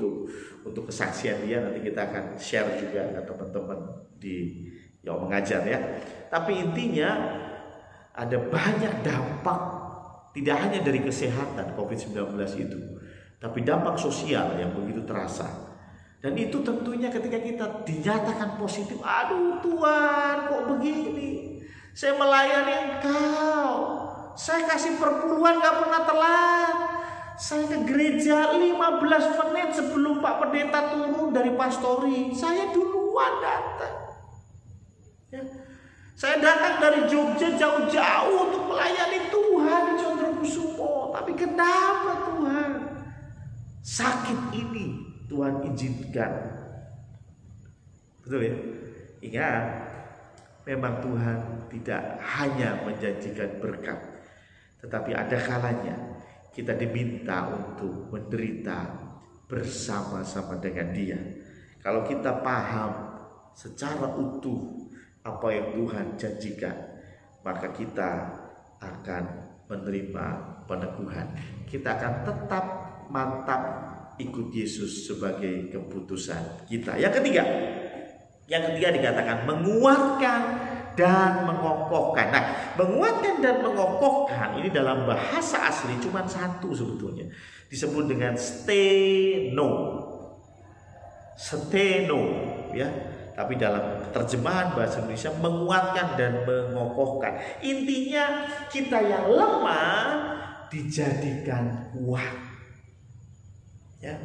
untuk kesaksian dia, nanti kita akan share juga ke teman-teman yang mengajar, ya. Tapi intinya ada banyak dampak, tidak hanya dari kesehatan COVID-19 itu, tapi dampak sosial yang begitu terasa. Dan itu tentunya ketika kita dinyatakan positif, aduh Tuhan kok begini, saya melayani Engkau, saya kasih perpuluhan gak pernah telat, saya ke gereja 15 menit sebelum Pak Pendeta turun dari pastori, saya duluan datang, ya. Saya datang dari Jogja jauh-jauh untuk melayani Tuhan di Condrokusumo. Tapi kenapa Tuhan sakit ini Tuhan izinkan? Betul ya? Ingat, memang Tuhan tidak hanya menjanjikan berkat, tetapi ada kalanya kita diminta untuk menderita bersama-sama dengan Dia. Kalau kita paham secara utuh apa yang Tuhan janjikan, maka kita akan menerima peneguhan. Kita akan tetap mantap ikut Yesus sebagai keputusan kita. Yang ketiga dikatakan menguatkan dan mengokohkan. Nah, menguatkan dan mengokohkan ini dalam bahasa asli cuma satu sebetulnya. Disebut dengan steno, ya. Tapi dalam terjemahan bahasa Indonesia menguatkan dan mengokohkan. Intinya kita yang lemah dijadikan kuat, ya.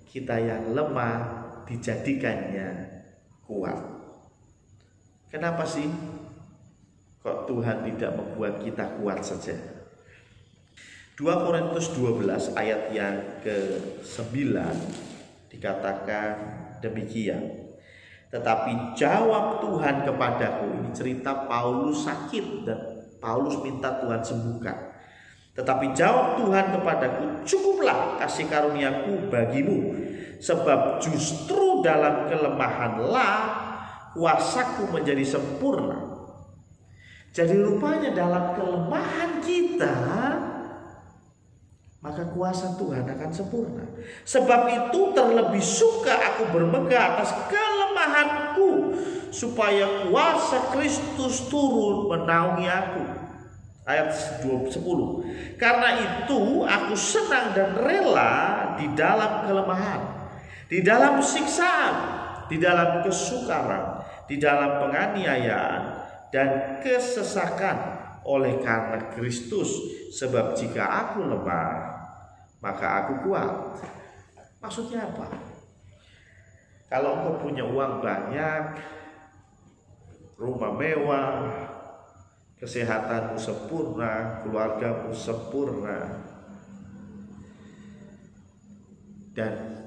Kita yang lemah dijadikannya kuat. Kenapa sih kok Tuhan tidak membuat kita kuat saja? 2 Korintus 12 ayat yang ke-9 dikatakan demikian. Tetapi jawab Tuhan kepadaku, ini cerita Paulus sakit dan Paulus minta Tuhan sembuhkan. Tetapi jawab Tuhan kepadaku, cukuplah kasih karuniaku bagimu, sebab justru dalam kelemahanlah kuasaku menjadi sempurna. Jadi rupanya dalam kelemahan kita, maka kuasa Tuhan akan sempurna. Sebab itu terlebih suka aku bermegah atas kelemahanku, supaya kuasa Kristus turun menaungi aku. Ayat 10. Karena itu aku senang dan rela di dalam kelemahan, di dalam siksaan, di dalam kesukaran, di dalam penganiayaan dan kesesakan oleh karena Kristus. Sebab jika aku lemah, maka aku kuat. Maksudnya apa? Kalau engkau punya uang banyak, rumah mewah, kesehatanmu sempurna, keluargamu sempurna, dan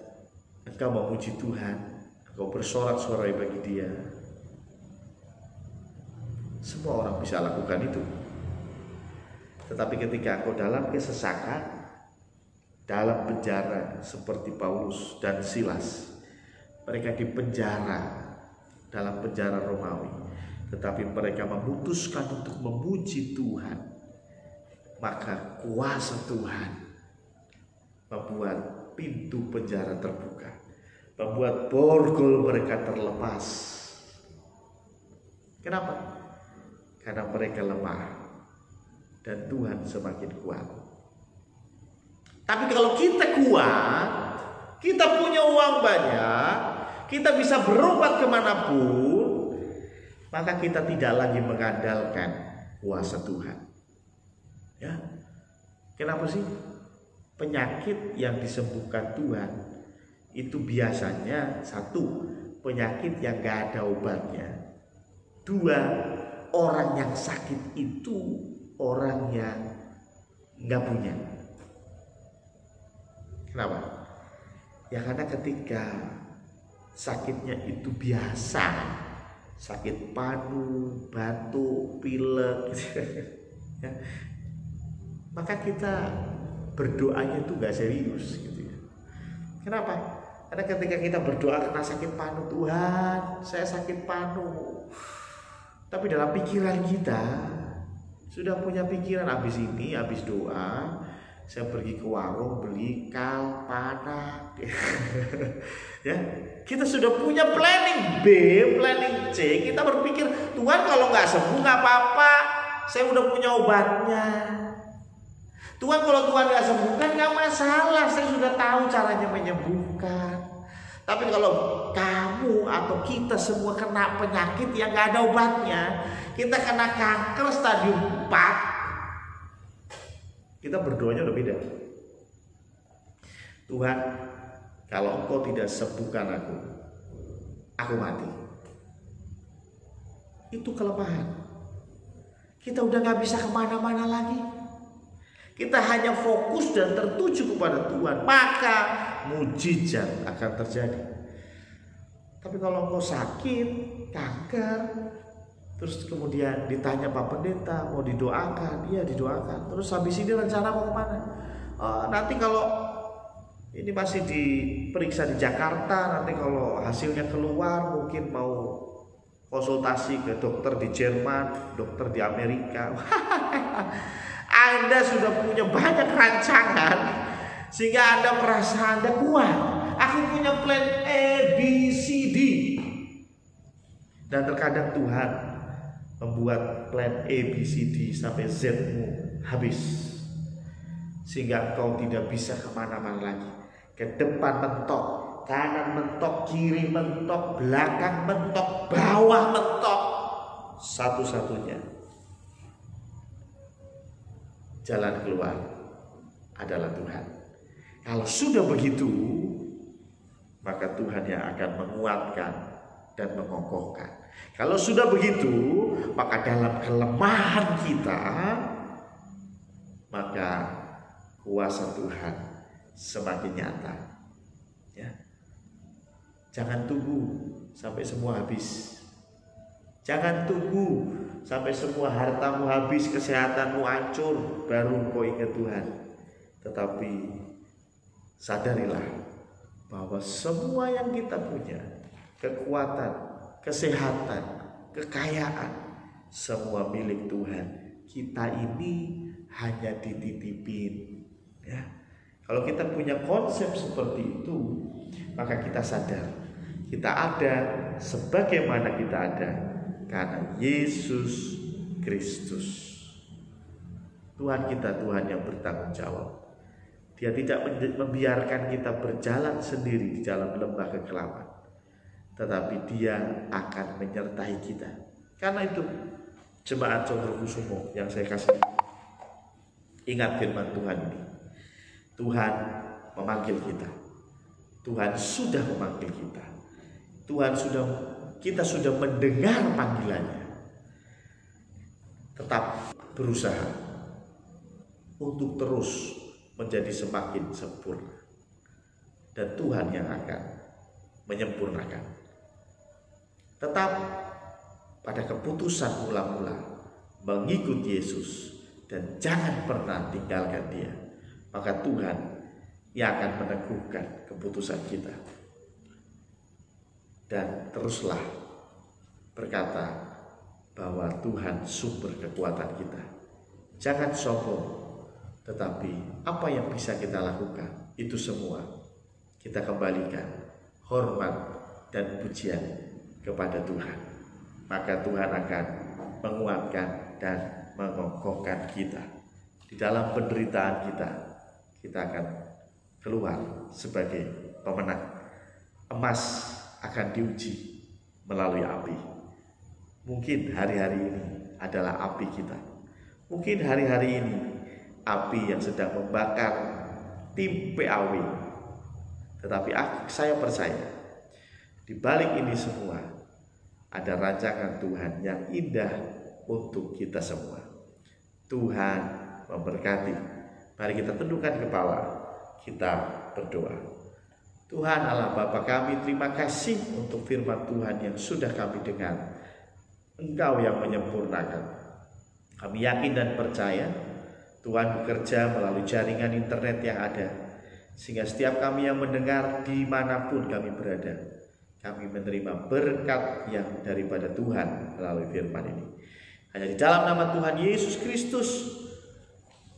engkau memuji Tuhan, engkau bersorak-sorai bagi Dia, semua orang bisa lakukan itu. Tetapi ketika engkau dalam kesesakan, dalam penjara seperti Paulus dan Silas, mereka dipenjara dalam penjara Romawi, tetapi mereka memutuskan untuk memuji Tuhan, maka kuasa Tuhan membuat pintu penjara terbuka, membuat borgol mereka terlepas. Kenapa? Karena mereka lemah dan Tuhan semakin kuat. Tapi kalau kita kuat, kita punya uang banyak, kita bisa berobat kemanapun, maka kita tidak lagi mengandalkan kuasa Tuhan. Ya, kenapa sih? Penyakit yang disembuhkan Tuhan itu biasanya satu, penyakit yang gak ada obatnya. Dua, orang yang sakit itu orang yang gak punya. Kenapa? Ya karena ketika sakitnya itu biasa, sakit panu, batuk, pilek, ya, maka kita berdoanya itu gak serius gitu ya. Kenapa? Karena ketika kita berdoa karena sakit panu, Tuhan saya sakit panu, tapi dalam pikiran kita sudah punya pikiran, habis ini, habis doa saya pergi ke warung beli kal panak. Ya, kita sudah punya planning B, planning C. Kita berpikir, Tuhan kalau nggak sembuh nggak apa-apa, saya udah punya obatnya. Tuhan kalau Tuhan nggak sembuhkan nggak masalah, saya sudah tahu caranya menyembuhkan. Tapi kalau kamu atau kita semua kena penyakit yang nggak ada obatnya, kita kena kanker stadium 4, kita berdoanya udah beda. Tuhan, kalau Engkau tidak sembuhkan aku mati. Itu kelemahan. Kita udah gak bisa kemana-mana lagi. Kita hanya fokus dan tertuju kepada Tuhan, maka mujizat akan terjadi. Tapi kalau Engkau sakit, kanker, terus kemudian ditanya Pak Pendeta mau didoakan, iya didoakan. Terus habis ini rencana mau kemana? Nanti kalau ini masih diperiksa di Jakarta, nanti kalau hasilnya keluar mungkin mau konsultasi ke dokter di Jerman, dokter di Amerika. Anda sudah punya banyak rancangan sehingga Anda merasa Anda kuat. Aku punya plan A, B, C, D. Dan terkadang Tuhan membuat plan A, B, C, D sampai Z-mu habis, sehingga kau tidak bisa kemana-mana lagi. Ke depan mentok, kanan mentok, kiri mentok, belakang mentok, bawah mentok. Satu-satunya jalan keluar adalah Tuhan. Kalau sudah begitu, maka Tuhan yang akan menguatkan dan mengokohkan. Kalau sudah begitu, maka dalam kelemahan kita, maka kuasa Tuhan semakin nyata. Ya. Jangan tunggu sampai semua habis. Jangan tunggu sampai semua hartamu habis, kesehatanmu hancur, baru kau ingat Tuhan. Tetapi sadarilah bahwa semua yang kita punya, kekuatan, kesehatan, kekayaan, semua milik Tuhan. Kita ini hanya dititipin, ya. Kalau kita punya konsep seperti itu, maka kita sadar kita ada sebagaimana kita ada karena Yesus Kristus. Tuhan kita Tuhan yang bertanggung jawab. Dia tidak membiarkan kita berjalan sendiri di dalam lembah kekelaman, tetapi Dia akan menyertai kita. Karena itu jemaat Condrokusumo yang saya kasih, ingat firman Tuhan ini. Tuhan memanggil kita. Tuhan sudah memanggil kita. Kita sudah mendengar panggilannya. Tetap berusaha untuk terus menjadi semakin sempurna. Dan Tuhan yang akan menyempurnakan. Tetap pada keputusan mula-mula mengikut Yesus dan jangan pernah tinggalkan Dia. Maka Tuhan yang akan meneguhkan keputusan kita. Dan teruslah berkata bahwa Tuhan sumber kekuatan kita. Jangan sombong, tetapi apa yang bisa kita lakukan, itu semua kita kembalikan hormat dan pujian kepada Tuhan. Maka Tuhan akan menguatkan dan mengokohkan kita. Di dalam penderitaan kita akan keluar sebagai pemenang. Emas akan diuji melalui api. Mungkin hari-hari ini adalah api kita. Mungkin hari-hari ini api yang sedang membakar tim PAW. Tetapi saya percaya di balik ini semua ada rancangan Tuhan yang indah untuk kita semua. Tuhan memberkati. Mari kita tundukkan kepala, kita berdoa. Tuhan Allah Bapa kami, terima kasih untuk firman Tuhan yang sudah kami dengar. Engkau yang menyempurnakan. Kami yakin dan percaya Tuhan bekerja melalui jaringan internet yang ada, sehingga setiap kami yang mendengar dimanapun kami berada, kami menerima berkat yang daripada Tuhan melalui firman ini. Hanya di dalam nama Tuhan Yesus Kristus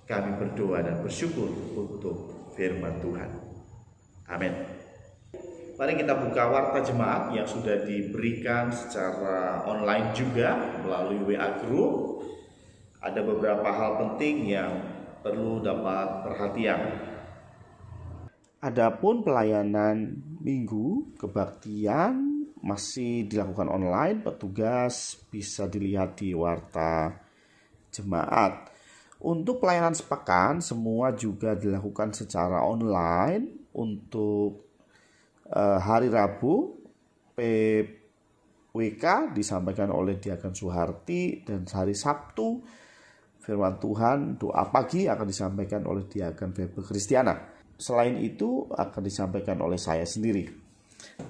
kami berdoa dan bersyukur untuk firman Tuhan. Amin. Mari kita buka warta jemaat yang sudah diberikan secara online juga melalui WA Group. Ada beberapa hal penting yang perlu dapat perhatian. Adapun pelayanan minggu kebaktian masih dilakukan online, petugas bisa dilihat di warta jemaat. Untuk pelayanan sepekan semua juga dilakukan secara online. Untuk hari Rabu PWK disampaikan oleh Diaken Suharti, dan hari Sabtu firman Tuhan doa pagi akan disampaikan oleh Diaken Febe Kristiana. Selain itu akan disampaikan oleh saya sendiri.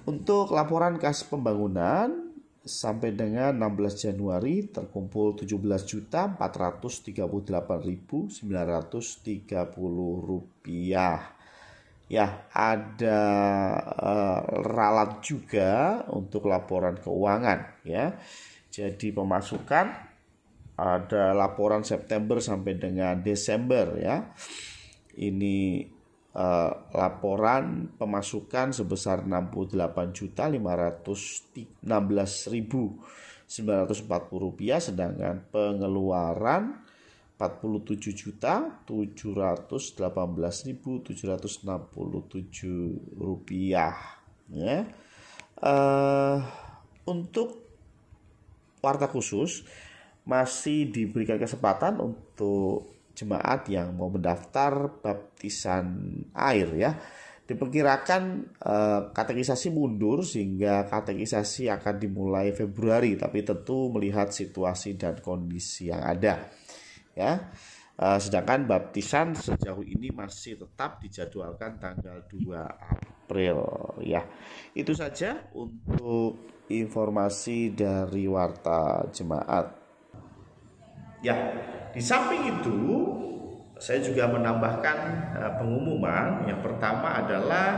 Untuk laporan kas pembangunan sampai dengan 16 Januari terkumpul 17.438.930 rupiah. Ya, ada ralat juga untuk laporan keuangan, ya. Jadi pemasukan ada laporan September sampai dengan Desember, ya. Ini laporan pemasukan sebesar 68.516.940 rupiah, sedangkan pengeluaran 47.718.767 rupiah, ya. Untuk warta khusus masih diberikan kesempatan untuk jemaat yang mau mendaftar baptisan air, ya. Diperkirakan katekisasi mundur sehingga katekisasi akan dimulai Februari, tapi tentu melihat situasi dan kondisi yang ada, ya. Sedangkan baptisan sejauh ini masih tetap dijadwalkan tanggal 2 April, ya. Itu saja untuk informasi dari warta jemaat. Ya, di samping itu saya juga menambahkan pengumuman. Yang pertama adalah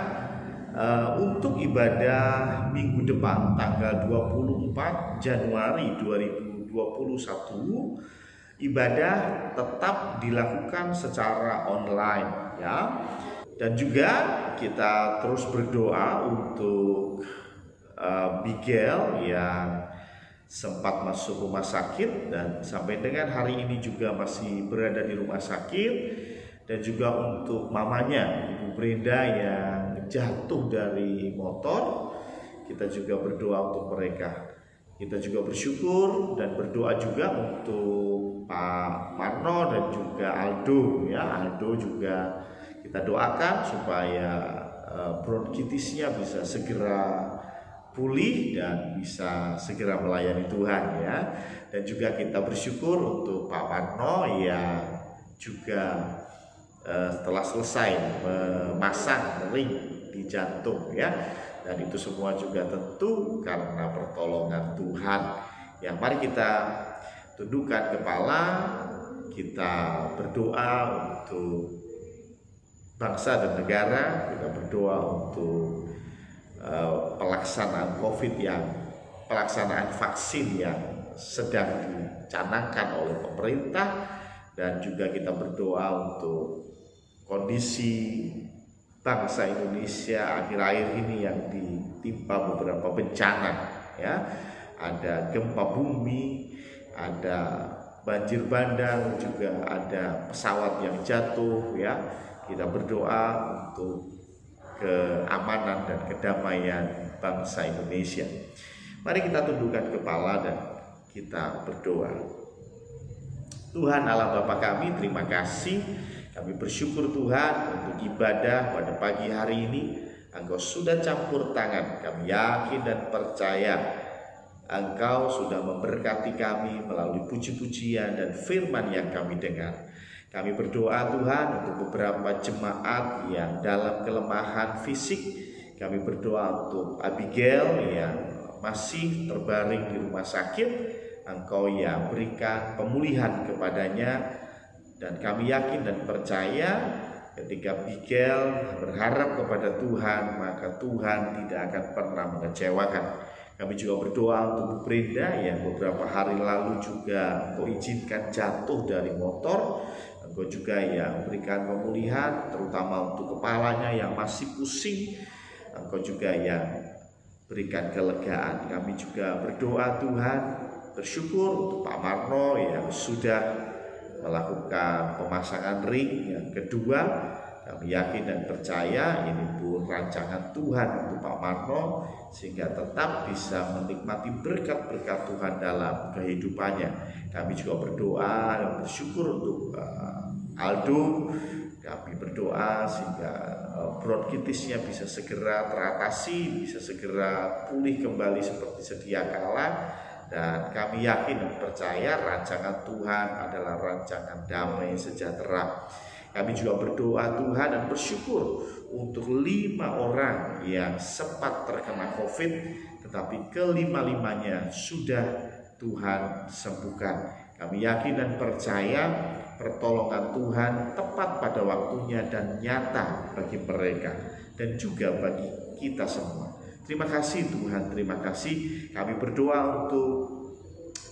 untuk ibadah minggu depan tanggal 24 Januari 2021, ibadah tetap dilakukan secara online ya. Dan juga kita terus berdoa untuk Bigel yang sempat masuk rumah sakit dan sampai dengan hari ini juga masih berada di rumah sakit, dan juga untuk mamanya Ibu Brenda yang jatuh dari motor. Kita juga berdoa untuk mereka. Kita juga bersyukur dan berdoa juga untuk Pak Marno dan juga Aldo ya. Aldo juga kita doakan supaya bronkitisnya bisa segera pulih dan bisa segera melayani Tuhan ya. Dan juga kita bersyukur untuk Pak Marno yang juga setelah selesai memasang ring di jantung ya, dan itu semua juga tentu karena pertolongan Tuhan. Yang mari kita tundukkan kepala, kita berdoa untuk bangsa dan negara, kita berdoa untuk pelaksanaan pelaksanaan vaksin yang sedang dicanangkan oleh pemerintah, dan juga kita berdoa untuk kondisi bangsa Indonesia akhir-akhir ini yang ditimpa beberapa bencana ya. Ada gempa bumi, ada banjir bandang, juga ada pesawat yang jatuh ya. Kita berdoa untuk keamanan dan kedamaian bangsa Indonesia. Mari kita tundukkan kepala dan kita berdoa. Tuhan Allah Bapa kami, terima kasih. Kami bersyukur Tuhan untuk ibadah pada pagi hari ini. Engkau sudah campur tangan. Kami yakin dan percaya Engkau sudah memberkati kami melalui puji-pujian dan firman yang kami dengar. Kami berdoa Tuhan untuk beberapa jemaat yang dalam kelemahan fisik. Kami berdoa untuk Abigail yang masih terbaring di rumah sakit. Engkau yang berikan pemulihan kepadanya. Dan kami yakin dan percaya ketika Bigel berharap kepada Tuhan, maka Tuhan tidak akan pernah mengecewakan. Kami juga berdoa untuk Bu Brenda yang beberapa hari lalu juga Engkau izinkan jatuh dari motor. Engkau juga yang berikan pemulihan, terutama untuk kepalanya yang masih pusing. Engkau juga yang berikan kelegaan. Kami juga berdoa Tuhan, bersyukur untuk Pak Marno yang sudah melakukan pemasangan ring yang kedua. Kami yakin dan percaya ini pun rancangan Tuhan untuk Pak Marno, sehingga tetap bisa menikmati berkat-berkat Tuhan dalam kehidupannya. Kami juga berdoa dan bersyukur untuk Aldo. Kami berdoa sehingga bronkitisnya bisa segera teratasi, bisa segera pulih kembali seperti sedia kala. Dan kami yakin dan percaya rancangan Tuhan adalah rancangan damai sejahtera. Kami juga berdoa Tuhan dan bersyukur untuk 5 orang yang sempat terkena COVID, tetapi kelima-limanya sudah Tuhan sembuhkan. Kami yakin dan percaya pertolongan Tuhan tepat pada waktunya dan nyata bagi mereka dan juga bagi kita semua. Terima kasih Tuhan, terima kasih. Kami berdoa untuk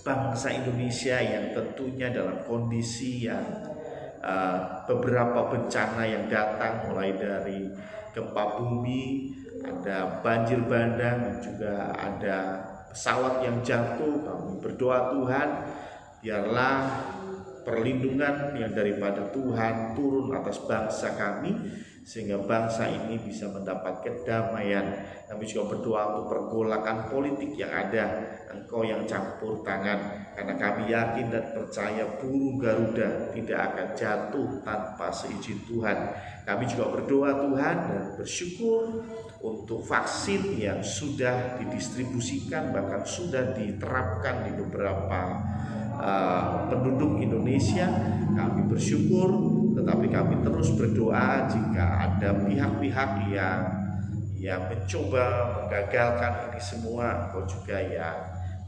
bangsa Indonesia yang tentunya dalam kondisi yang beberapa bencana yang datang, mulai dari gempa bumi, ada banjir bandang, juga ada pesawat yang jatuh. Kami berdoa Tuhan, biarlah perlindungan yang daripada Tuhan turun atas bangsa kami, sehingga bangsa ini bisa mendapat kedamaian. Kami juga berdoa untuk pergolakan politik yang ada, Engkau yang campur tangan, karena kami yakin dan percaya burung Garuda tidak akan jatuh tanpa seizin Tuhan. Kami juga berdoa Tuhan dan bersyukur untuk vaksin yang sudah didistribusikan, bahkan sudah diterapkan di beberapa penduduk Indonesia. Kami bersyukur, tetapi kami terus berdoa jika ada pihak-pihak yang mencoba menggagalkan ini semua, Engkau juga yang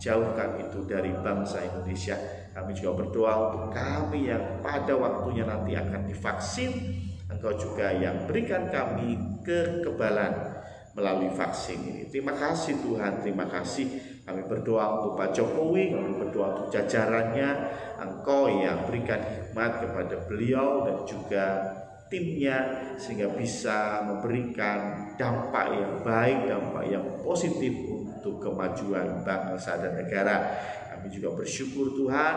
jauhkan itu dari bangsa Indonesia. Kami juga berdoa untuk kami yang pada waktunya nanti akan divaksin, Engkau juga yang berikan kami kekebalan melalui vaksin ini. Terima kasih Tuhan, terima kasih. Kami berdoa untuk Pak Jokowi, kami berdoa untuk jajarannya, Engkau yang berikan hikmat kepada beliau dan juga timnya, sehingga bisa memberikan dampak yang baik, dampak yang positif untuk kemajuan bangsa dan negara. Kami juga bersyukur Tuhan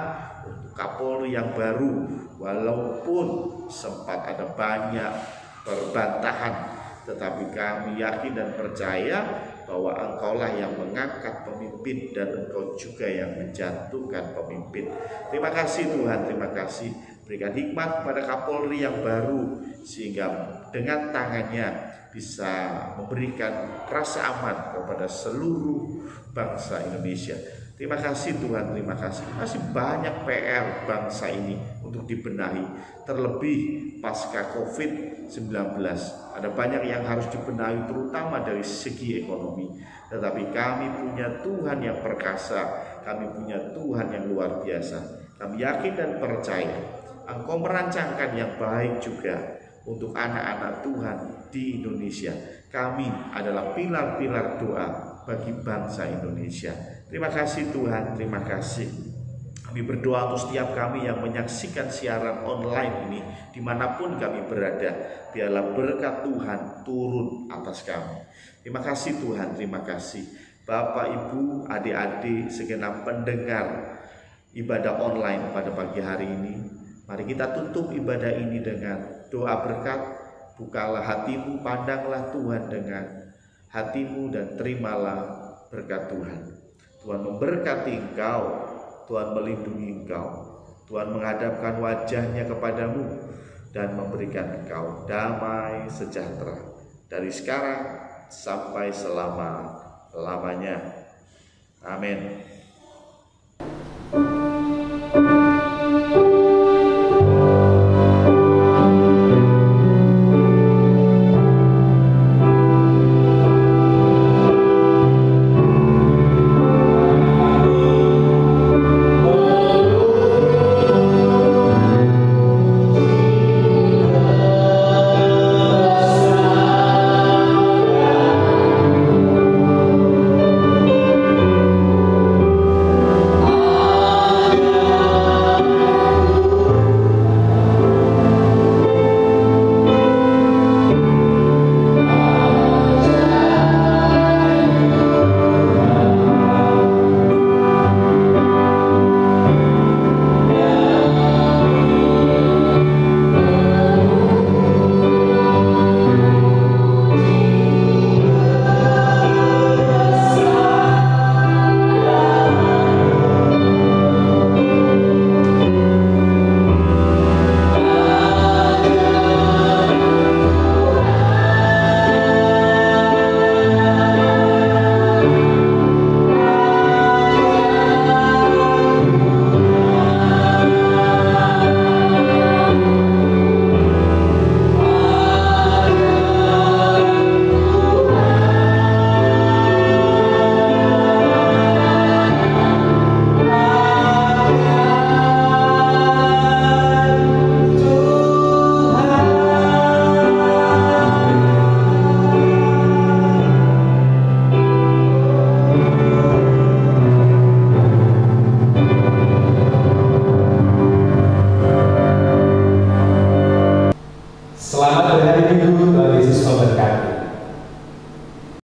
untuk Kapolri yang baru, walaupun sempat ada banyak perbantahan, tetapi kami yakin dan percaya bahwa Engkaulah yang mengangkat pemimpin dan Engkau juga yang menjatuhkan pemimpin. Terima kasih Tuhan, terima kasih. Berikan hikmat kepada Kapolri yang baru, sehingga dengan tangannya bisa memberikan rasa aman kepada seluruh bangsa Indonesia. Terima kasih Tuhan, terima kasih. Masih banyak PR bangsa ini untuk dibenahi, terlebih pasca COVID-19. Ada banyak yang harus dibenahi, terutama dari segi ekonomi. Tetapi kami punya Tuhan yang perkasa, kami punya Tuhan yang luar biasa. Kami yakin dan percaya Engkau merancangkan yang baik juga untuk anak-anak Tuhan di Indonesia. Kami adalah pilar-pilar doa bagi bangsa Indonesia. Terima kasih Tuhan, terima kasih. Kami berdoa untuk setiap kami yang menyaksikan siaran online ini, dimanapun kami berada, biarlah berkat Tuhan turun atas kami. Terima kasih Tuhan, terima kasih. Bapak, Ibu, adik-adik, segenap pendengar ibadah online pada pagi hari ini, mari kita tutup ibadah ini dengan doa berkat. Bukalah hatimu, pandanglah Tuhan dengan hatimu dan terimalah berkat Tuhan. Tuhan memberkati engkau, Tuhan melindungi engkau, Tuhan menghadapkan wajahnya kepadamu dan memberikan engkau damai sejahtera dari sekarang sampai selama-lamanya. Amin.